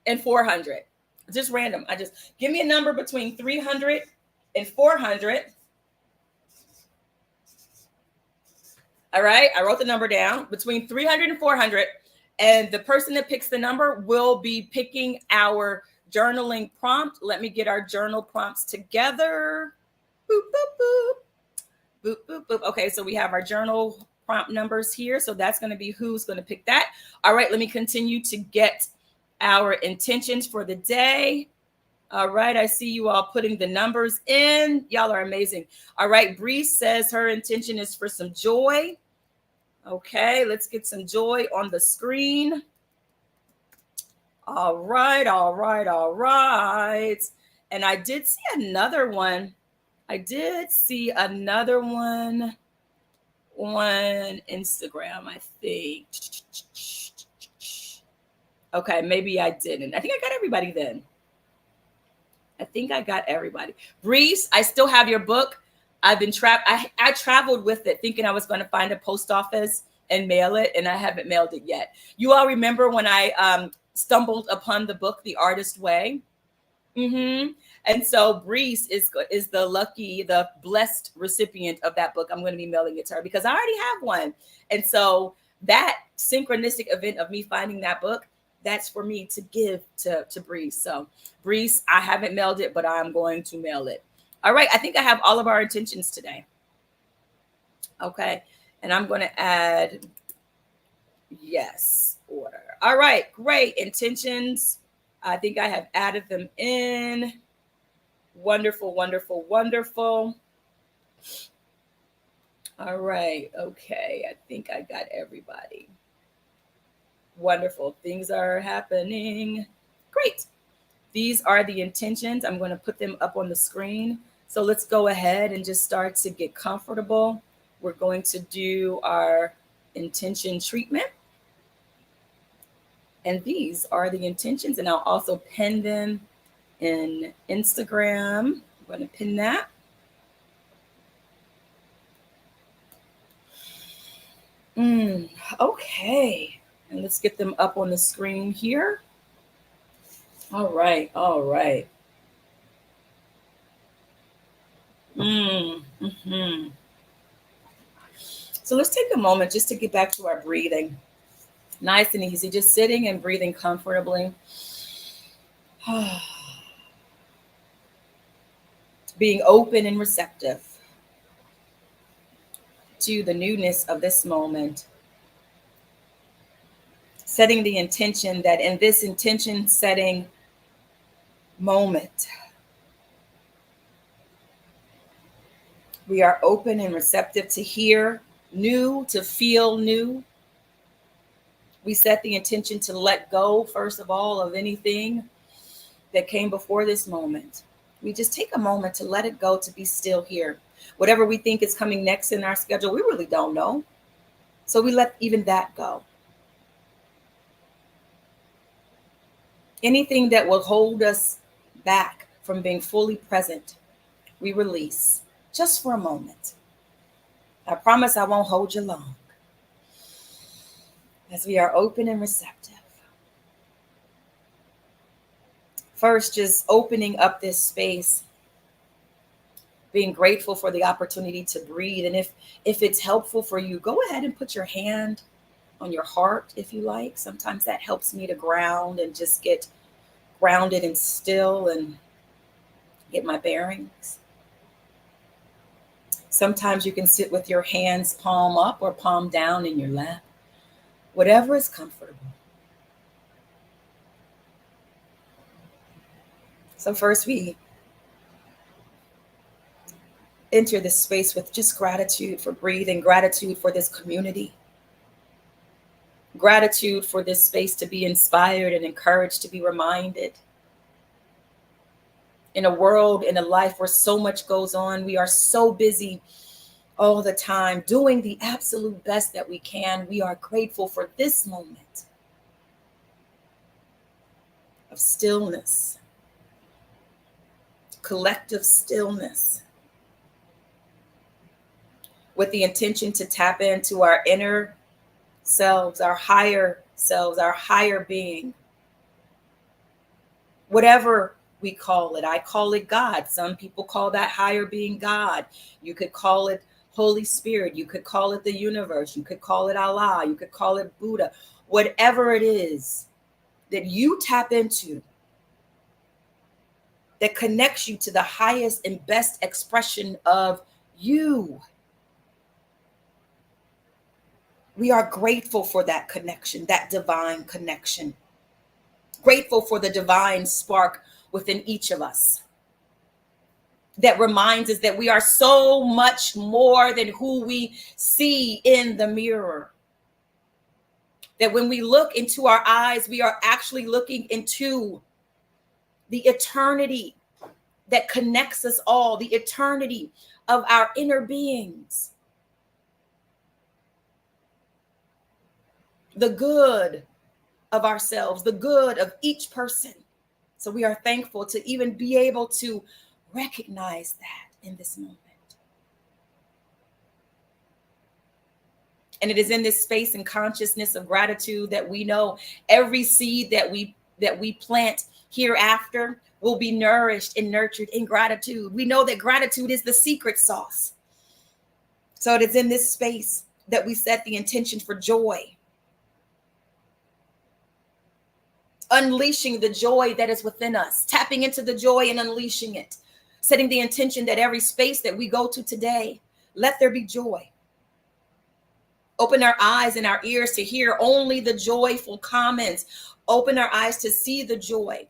and 400. Just random. Give me a number between 300 and 400. All right, I wrote the number down, between 300 and 400. And the person that picks the number will be picking our journaling prompt. Let me get our journal prompts together. Boop, boop, boop. Boop, boop, boop. Okay, so we have our journal prompt numbers here. So that's going to be who's going to pick that. All right, let me continue to get our intentions for the day. All right, I see you all putting the numbers in. Y'all are amazing. All right, Bree says her intention is for some joy. Okay, let's get some joy on the screen. All right, all right, all right. And I did see another one. On Instagram, I think. Okay, maybe I didn't. I think I got everybody then. Breeze, I still have your book. I've been I traveled with it thinking I was going to find a post office and mail it, and I haven't mailed it yet. You all remember when I stumbled upon the book, The Artist Way? And so Breeze is the blessed recipient of that book. I'm going to be mailing it to her because I already have one. And so that synchronistic event of me finding that book, that's for me to give to Breeze. So Breeze, I haven't mailed it, but I'm going to mail it. All right. I think I have all of our intentions today. Okay. And I'm going to add, yes, order. All right. Great. Intentions. I think I have added them in. Wonderful, wonderful, wonderful. All right. Okay. I think I got everybody. Wonderful. Things are happening. Great. These are the intentions. I'm going to put them up on the screen. So let's go ahead and just start to get comfortable. We're going to do our intention treatment. And these are the intentions. And I'll also pin them in Instagram. I'm going to pin that. Okay. And let's get them up on the screen here. All right. All right. So let's take a moment just to get back to our breathing. Nice and easy, just sitting and breathing comfortably. Being open and receptive to the newness of this moment. Setting the intention that in this intention setting moment, we are open and receptive to hear new, to feel new. We set the intention to let go, first of all, of anything that came before this moment. We just take a moment to let it go, to be still here. Whatever we think is coming next in our schedule, we really don't know. So we let even that go. Anything that will hold us back from being fully present, we release just for a moment. I promise I won't hold you long. As we are open and receptive. First, just opening up this space, being grateful for the opportunity to breathe. And if it's helpful for you, go ahead and put your hand on your heart if you like. Sometimes that helps me to ground and just get grounded and still and get my bearings. Sometimes you can sit with your hands palm up or palm down in your lap. Whatever is comfortable. So first we enter this space with just gratitude for breathing, gratitude for this community, gratitude for this space to be inspired and encouraged, to be reminded, in a world, in a life where so much goes on. We are so busy all the time doing the absolute best that we can. We are grateful for this moment of stillness, collective stillness, with the intention to tap into our inner selves, our higher being, whatever we call it. I call it God. Some people call that higher being God. You could call it Holy Spirit. You could call it the universe. You could call it Allah. You could call it Buddha. Whatever it is that you tap into that connects you to the highest and best expression of you. We are grateful for that connection, that divine connection. Grateful for the divine spark within each of us that reminds us that we are so much more than who we see in the mirror. That when we look into our eyes, we are actually looking into the eternity that connects us all, the eternity of our inner beings, the good of ourselves, the good of each person. So we are thankful to even be able to recognize that in this moment. And it is in this space and consciousness of gratitude that we know every seed that we plant hereafter will be nourished and nurtured in gratitude. We know that gratitude is the secret sauce. So it is in this space that we set the intention for joy. Unleashing the joy that is within us, tapping into the joy and unleashing it, setting the intention that every space that we go to today, let there be joy. Open our eyes and our ears to hear only the joyful comments. Open our eyes to see the joy,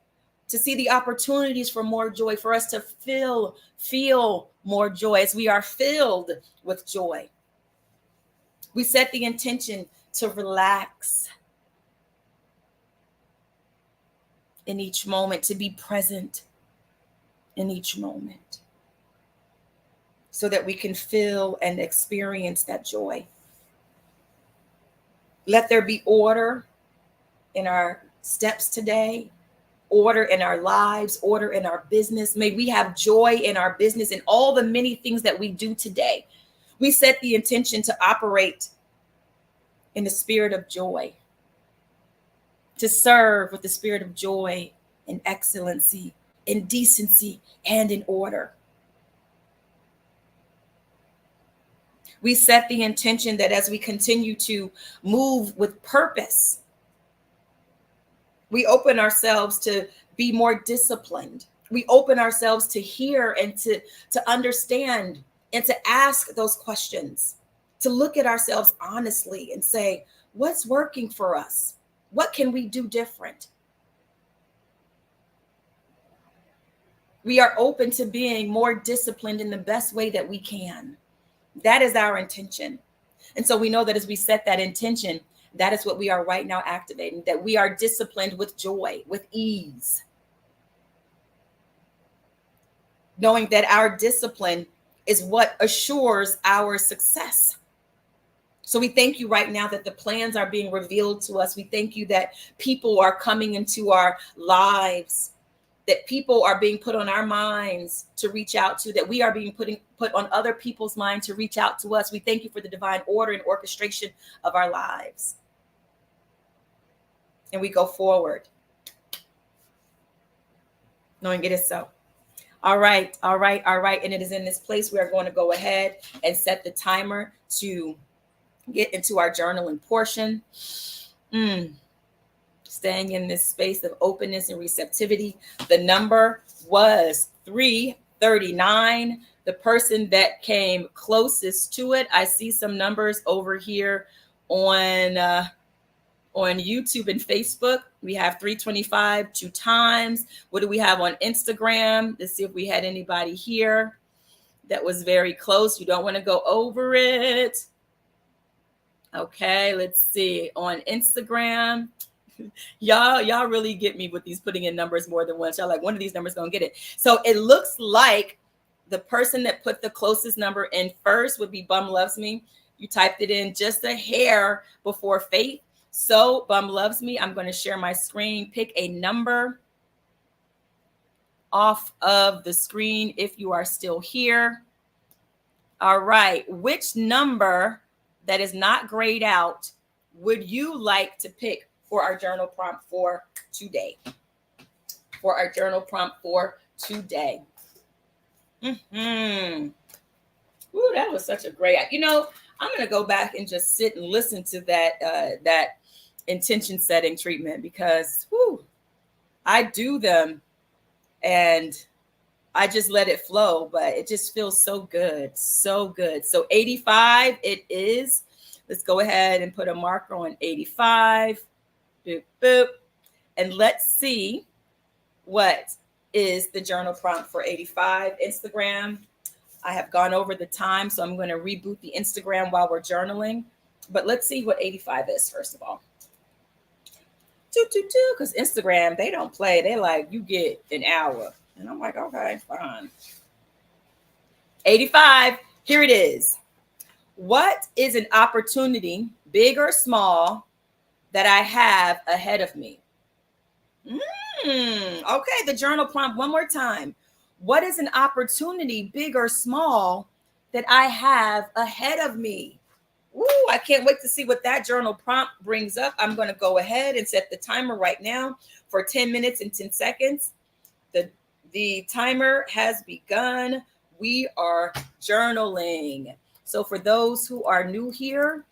to see the opportunities for more joy, for us to feel more joy as we are filled with joy. We set the intention to relax in each moment, to be present in each moment, so that we can feel and experience that joy. Let there be order in our steps today, order in our lives, order in our business. May we have joy in our business and all the many things that we do today. We set the intention to operate in the spirit of joy, to serve with the spirit of joy and excellency, in decency and in order. We set the intention that as we continue to move with purpose, we open ourselves to be more disciplined. We open ourselves to hear and to understand and to ask those questions, to look at ourselves honestly and say, what's working for us? What can we do different? We are open to being more disciplined in the best way that we can. That is our intention. And so we know that as we set that intention, that is what we are right now activating, that we are disciplined with joy, with ease. Knowing that our discipline is what assures our success. So we thank you right now that the plans are being revealed to us. We thank you that people are coming into our lives, that people are being put on our minds to reach out to, that we are being put on other people's minds to reach out to us. We thank you for the divine order and orchestration of our lives. And we go forward, knowing it is so. All right. And it is in this place we are going to go ahead and set the timer to get into our journaling portion. Staying in this space of openness and receptivity. The number was 339. The person that came closest to it, I see some numbers over here on YouTube and Facebook. We have 325 2 times. What do we have on Instagram? Let's see if we had anybody here that was very close. You don't want to go over it. Okay, let's see. On Instagram, Y'all really get me with these putting in numbers more than once. Y'all like, one of these numbers gonna get it. So it looks like the person that put the closest number in first would be Bum Loves Me. You typed it in just a hair before Faith. So Bum Loves Me. I'm going to share my screen. Pick a number off of the screen if you are still here. All right. Which number that is not grayed out would you like to pick for our journal prompt for today? For our journal prompt for today. Mm-hmm. Ooh, that was such a great. I'm gonna go back and just sit and listen to that intention setting treatment because I do them and I just let it flow, but it just feels so good, so good. So 85 it is. Let's go ahead and put a marker on 85. Boop boop, and let's see what is the journal prompt for 85. Instagram. I have gone over the time, so I'm going to reboot the Instagram while we're journaling. But let's see what 85 is, first of all. Because Instagram, they don't play. They like, you get an hour. And I'm like, okay, fine. 85, here it is. What is an opportunity, big or small, that I have ahead of me? Okay, the journal prompt one more time. What is an opportunity, big or small, that I have ahead of me? Ooh, I can't wait to see what that journal prompt brings up. I'm going to go ahead and set the timer right now for 10 minutes and 10 seconds. The timer has begun. We are journaling. So for those who are new here,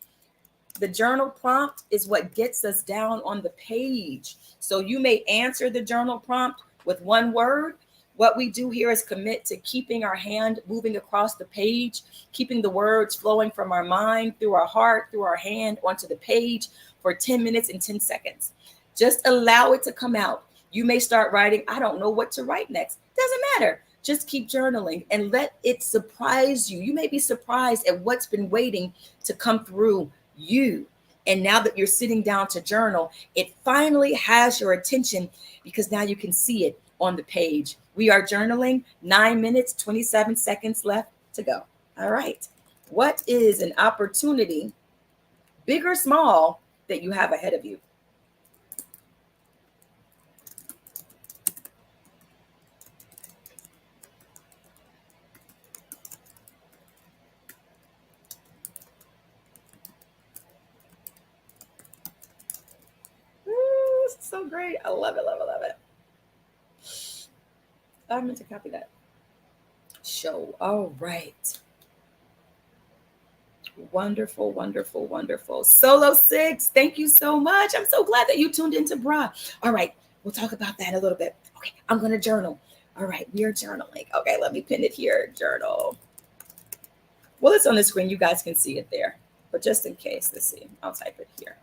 the journal prompt is what gets us down on the page. So you may answer the journal prompt with one word. What we do here is commit to keeping our hand moving across the page, keeping the words flowing from our mind, through our heart, through our hand, onto the page for 10 minutes and 10 seconds. Just allow it to come out. You may start writing, I don't know what to write next. Doesn't matter. Just keep journaling and let it surprise you. You may be surprised at what's been waiting to come through you. And now that you're sitting down to journal, it finally has your attention because now you can see it on the page. We are journaling, 9 minutes, 27 seconds left to go. All right. What is an opportunity, big or small, that you have ahead of you? Ooh, this is so great. I love it, love it, love it. I meant to copy that. Show. All right. Wonderful, wonderful, wonderful. Solo 6, thank you so much. I'm so glad that you tuned into Bra. All right, we'll talk about that in a little bit. Okay, I'm going to journal. All right, we are journaling. Okay, let me pin it here. Journal. Well, it's on the screen. You guys can see it there. But just in case, let's see. I'll type it here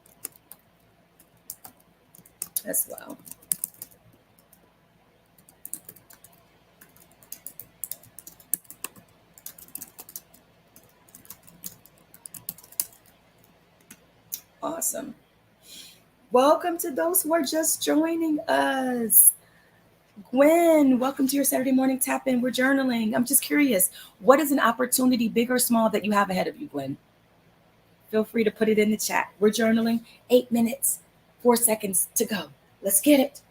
as well. Awesome. Welcome to those who are just joining us. Gwen, welcome to your Saturday morning tap in. We're journaling. I'm just curious, what is an opportunity, big or small, that you have ahead of you, Gwen? Feel free to put it in the chat. We're journaling, 8 minutes, 4 seconds to go. Let's get it.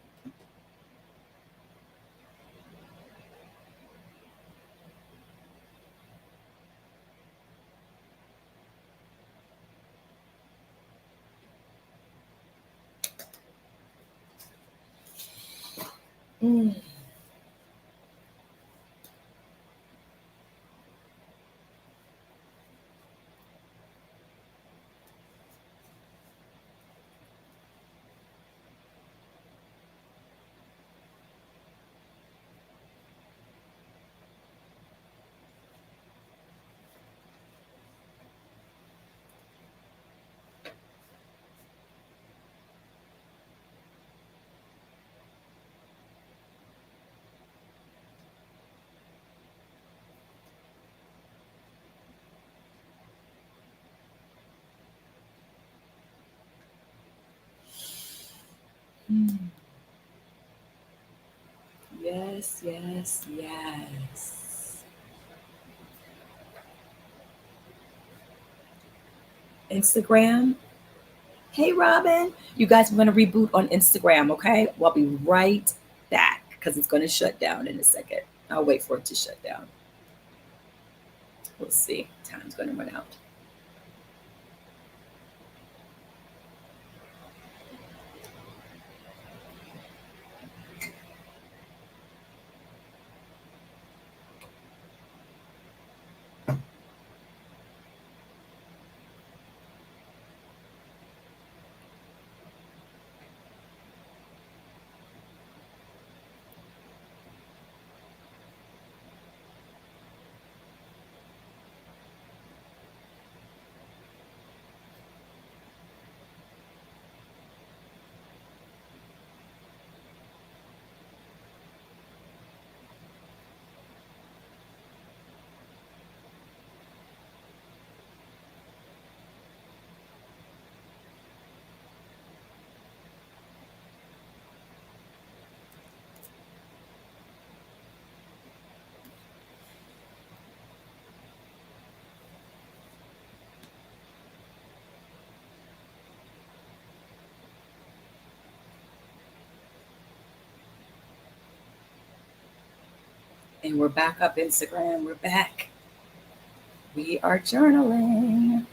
Mm. Mm. Yes, yes, yes. Instagram. Hey, Robin. You guys, we're going to reboot on Instagram, okay? Well, I'll be right back because it's going to shut down in a second. I'll wait for it to shut down. We'll see. Time's going to run out. And we're back up Instagram. We're back. We are journaling.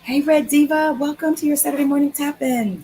Hey, Red Diva. Welcome to your Saturday morning tap in.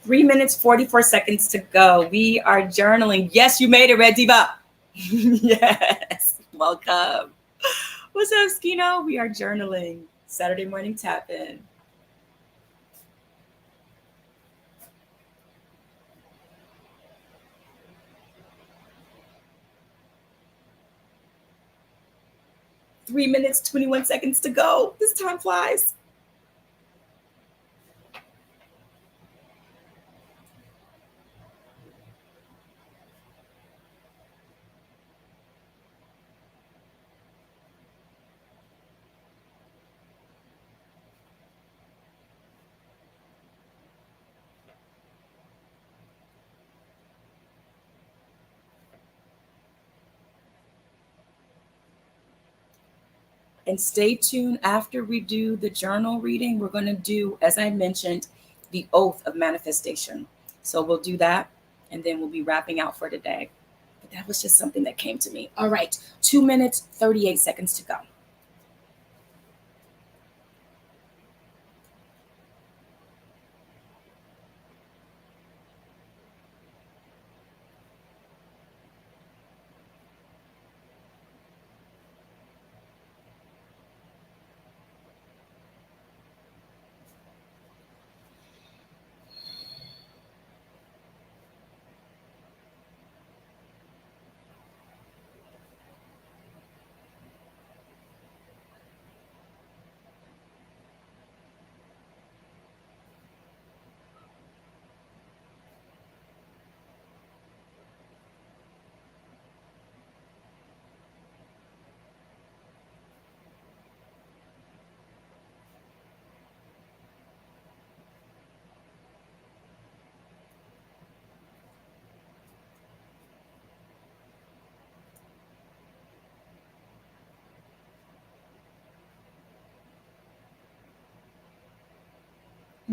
3 minutes, 44 seconds to go. We are journaling. Yes, you made it, Red Diva. Yes, welcome. What's up, Skino? We are journaling. Saturday morning tap in. Three minutes, 21 seconds to go. This time flies. And stay tuned after we do the journal reading. We're going to do, as I mentioned, the oath of manifestation. So we'll do that and then we'll be wrapping out for today. But that was just something that came to me. All right, 2 minutes, 38 seconds to go.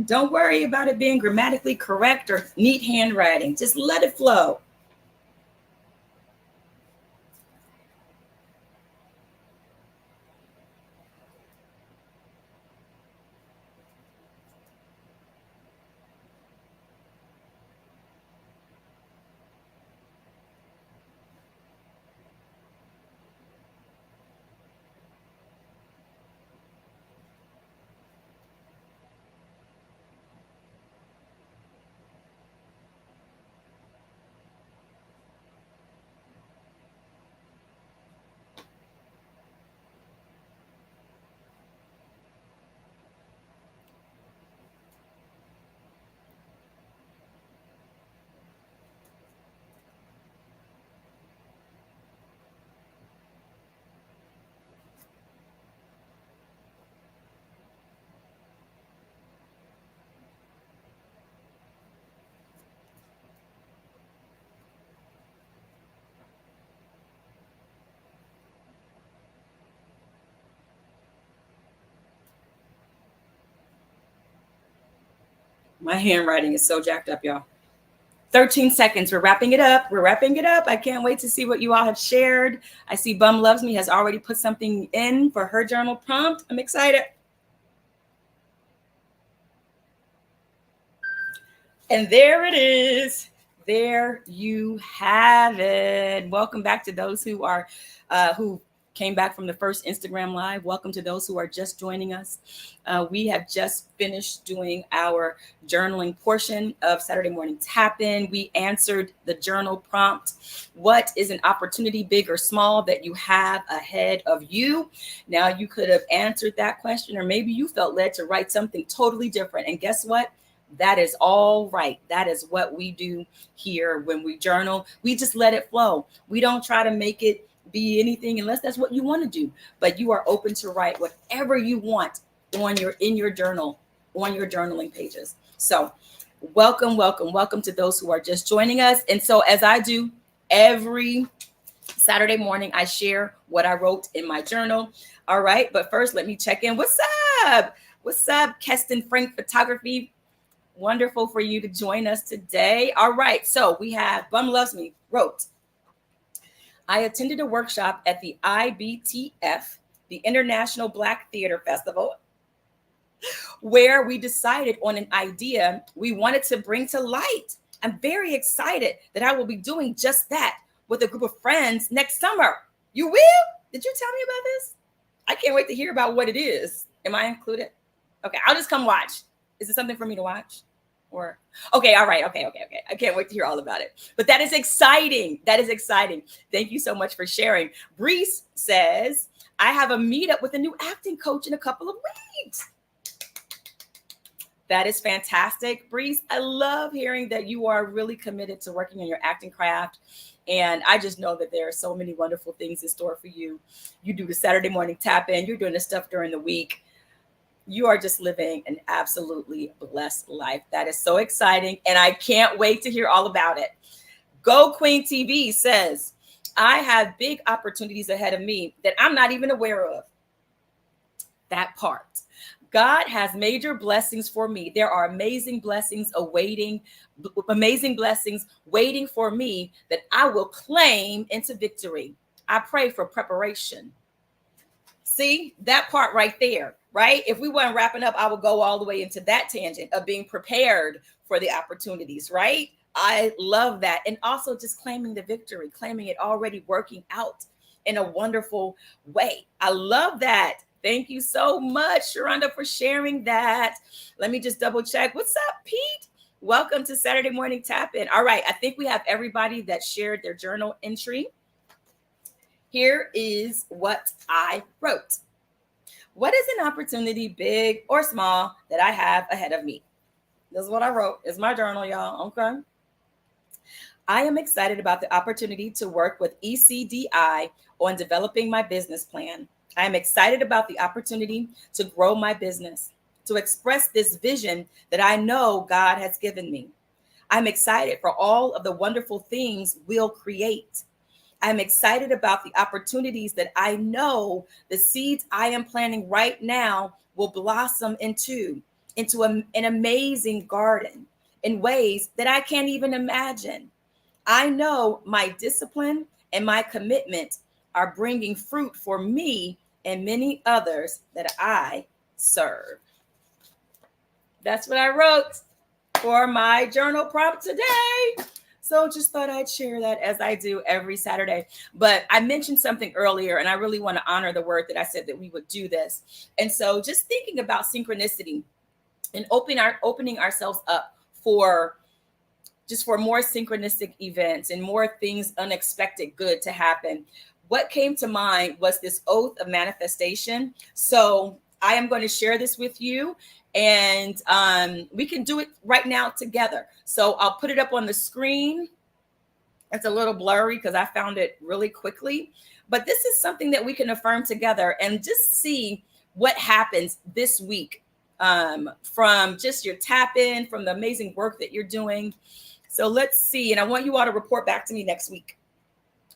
Don't worry about it being grammatically correct or neat handwriting. Just let it flow. My handwriting is so jacked up, y'all. 13 seconds. We're wrapping it up. We're wrapping it up. I can't wait to see what you all have shared. I see Bum Loves Me has already put something in for her journal prompt. I'm excited. And there it is. There you have it. Welcome back to those who came back from the first Instagram live. Welcome to those who are just joining us. We have just finished doing our journaling portion of Saturday Morning Tap In. We answered the journal prompt. What is an opportunity, big or small, that you have ahead of you? Now, you could have answered that question, or maybe you felt led to write something totally different. And guess what? That is all right. That is what we do here when we journal. We just let it flow. We don't try to make it be anything unless that's what you want to do. But you are open to write whatever you want in your journal, on your journaling pages. So welcome to those who are just joining us. And so as I do every Saturday morning, I share what I wrote in my journal. All right. But first, let me check in. What's up? What's up, Keston Frank Photography? Wonderful for you to join us today. All right. So we have Bum Loves Me wrote, I attended a workshop at the IBTF, the International Black Theater Festival, where we decided on an idea we wanted to bring to light. I'm very excited that I will be doing just that with a group of friends next summer. You will? Did you tell me about this? I can't wait to hear about what it is. Am I included? Okay, I'll just come watch. Is it something for me to watch? Or okay, all right, okay. I can't wait to hear all about it. But that is exciting. That is exciting. Thank you so much for sharing. Brees says, I have a meetup with a new acting coach in a couple of weeks. That is fantastic, Brees. I love hearing that you are really committed to working on your acting craft. And I just know that there are so many wonderful things in store for you. You do the Saturday morning tap in. You're doing the stuff during the week. You are just living an absolutely blessed life. That is so exciting. And I can't wait to hear all about it. Go Queen TV says, I have big opportunities ahead of me that I'm not even aware of. That part. God has major blessings for me. There are amazing blessings waiting for me that I will claim into victory. I pray for preparation. See that part right there, right? If we weren't wrapping up, I would go all the way into that tangent of being prepared for the opportunities, right? I love that. And also just claiming the victory, claiming it already working out in a wonderful way. I love that. Thank you so much, Sharonda, for sharing that. Let me just double check. What's up, Pete? Welcome to Saturday Morning Tap In. All right. I think we have everybody that shared their journal entry. Here is what I wrote. What is an opportunity, big or small, that I have ahead of me? This is what I wrote. It's my journal, y'all. Okay. I am excited about the opportunity to work with ECDI on developing my business plan. I am excited about the opportunity to grow my business, to express this vision that I know God has given me. I'm excited for all of the wonderful things we'll create. I'm excited about the opportunities that I know the seeds I am planting right now will blossom into. into an amazing garden in ways that I can't even imagine. I know my discipline and my commitment are bringing fruit for me and many others that I serve. That's what I wrote for my journal prompt today. So just thought I'd share that as I do every Saturday. But I mentioned something earlier, and I really want to honor the word that I said that we would do this. And so just thinking about synchronicity and opening ourselves up for more synchronistic events and more things unexpected good to happen. What came to mind was this oath of manifestation. So I am going to share this with you, and we can do it right now together. So I'll put it up on the screen. It's a little blurry because I found it really quickly, but this is something that we can affirm together and just see what happens this week from just your tap in, from the amazing work that you're doing. So let's see. And I want you all to report back to me next week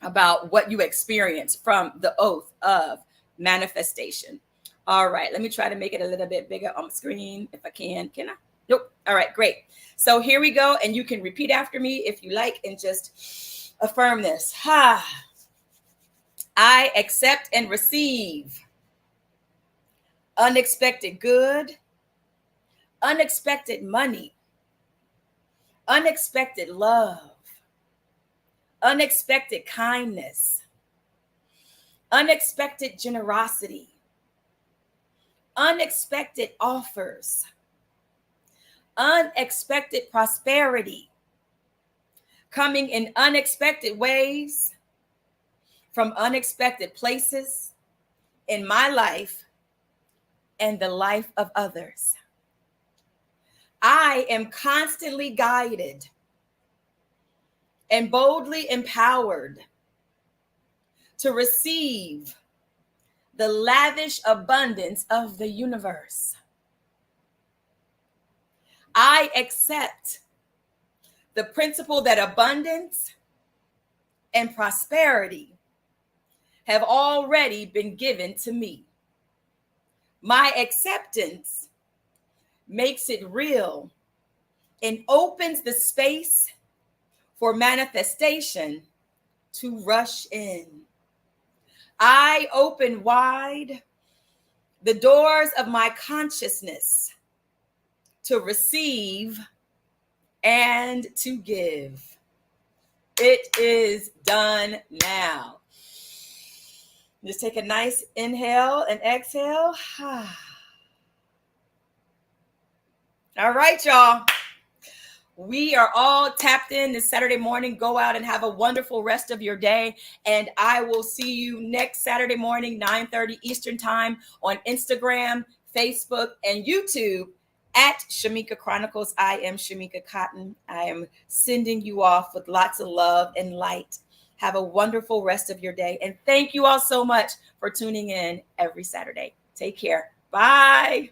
about what you experienced from the oath of manifestation. All right. Let me try to make it a little bit bigger on the screen if I can. Can I? Nope. All right. Great. So here we go. And you can repeat after me if you like and just affirm this. I accept and receive unexpected good, unexpected money, unexpected love, unexpected kindness, unexpected generosity, unexpected offers, unexpected prosperity, coming in unexpected ways from unexpected places in my life and the life of others. I am constantly guided and boldly empowered to receive the lavish abundance of the universe. I accept the principle that abundance and prosperity have already been given to me. My acceptance makes it real and opens the space for manifestation to rush in. I open wide the doors of my consciousness to receive and to give. It is done now. Just take a nice inhale and exhale. All right, y'all. We are all tapped in this Saturday morning. Go out and have a wonderful rest of your day. And I will see you next Saturday morning, 9:30 Eastern time on Instagram, Facebook, and YouTube at Shamika Chronicles. I am Shamika Cotton. I am sending you off with lots of love and light. Have a wonderful rest of your day. And thank you all so much for tuning in every Saturday. Take care. Bye.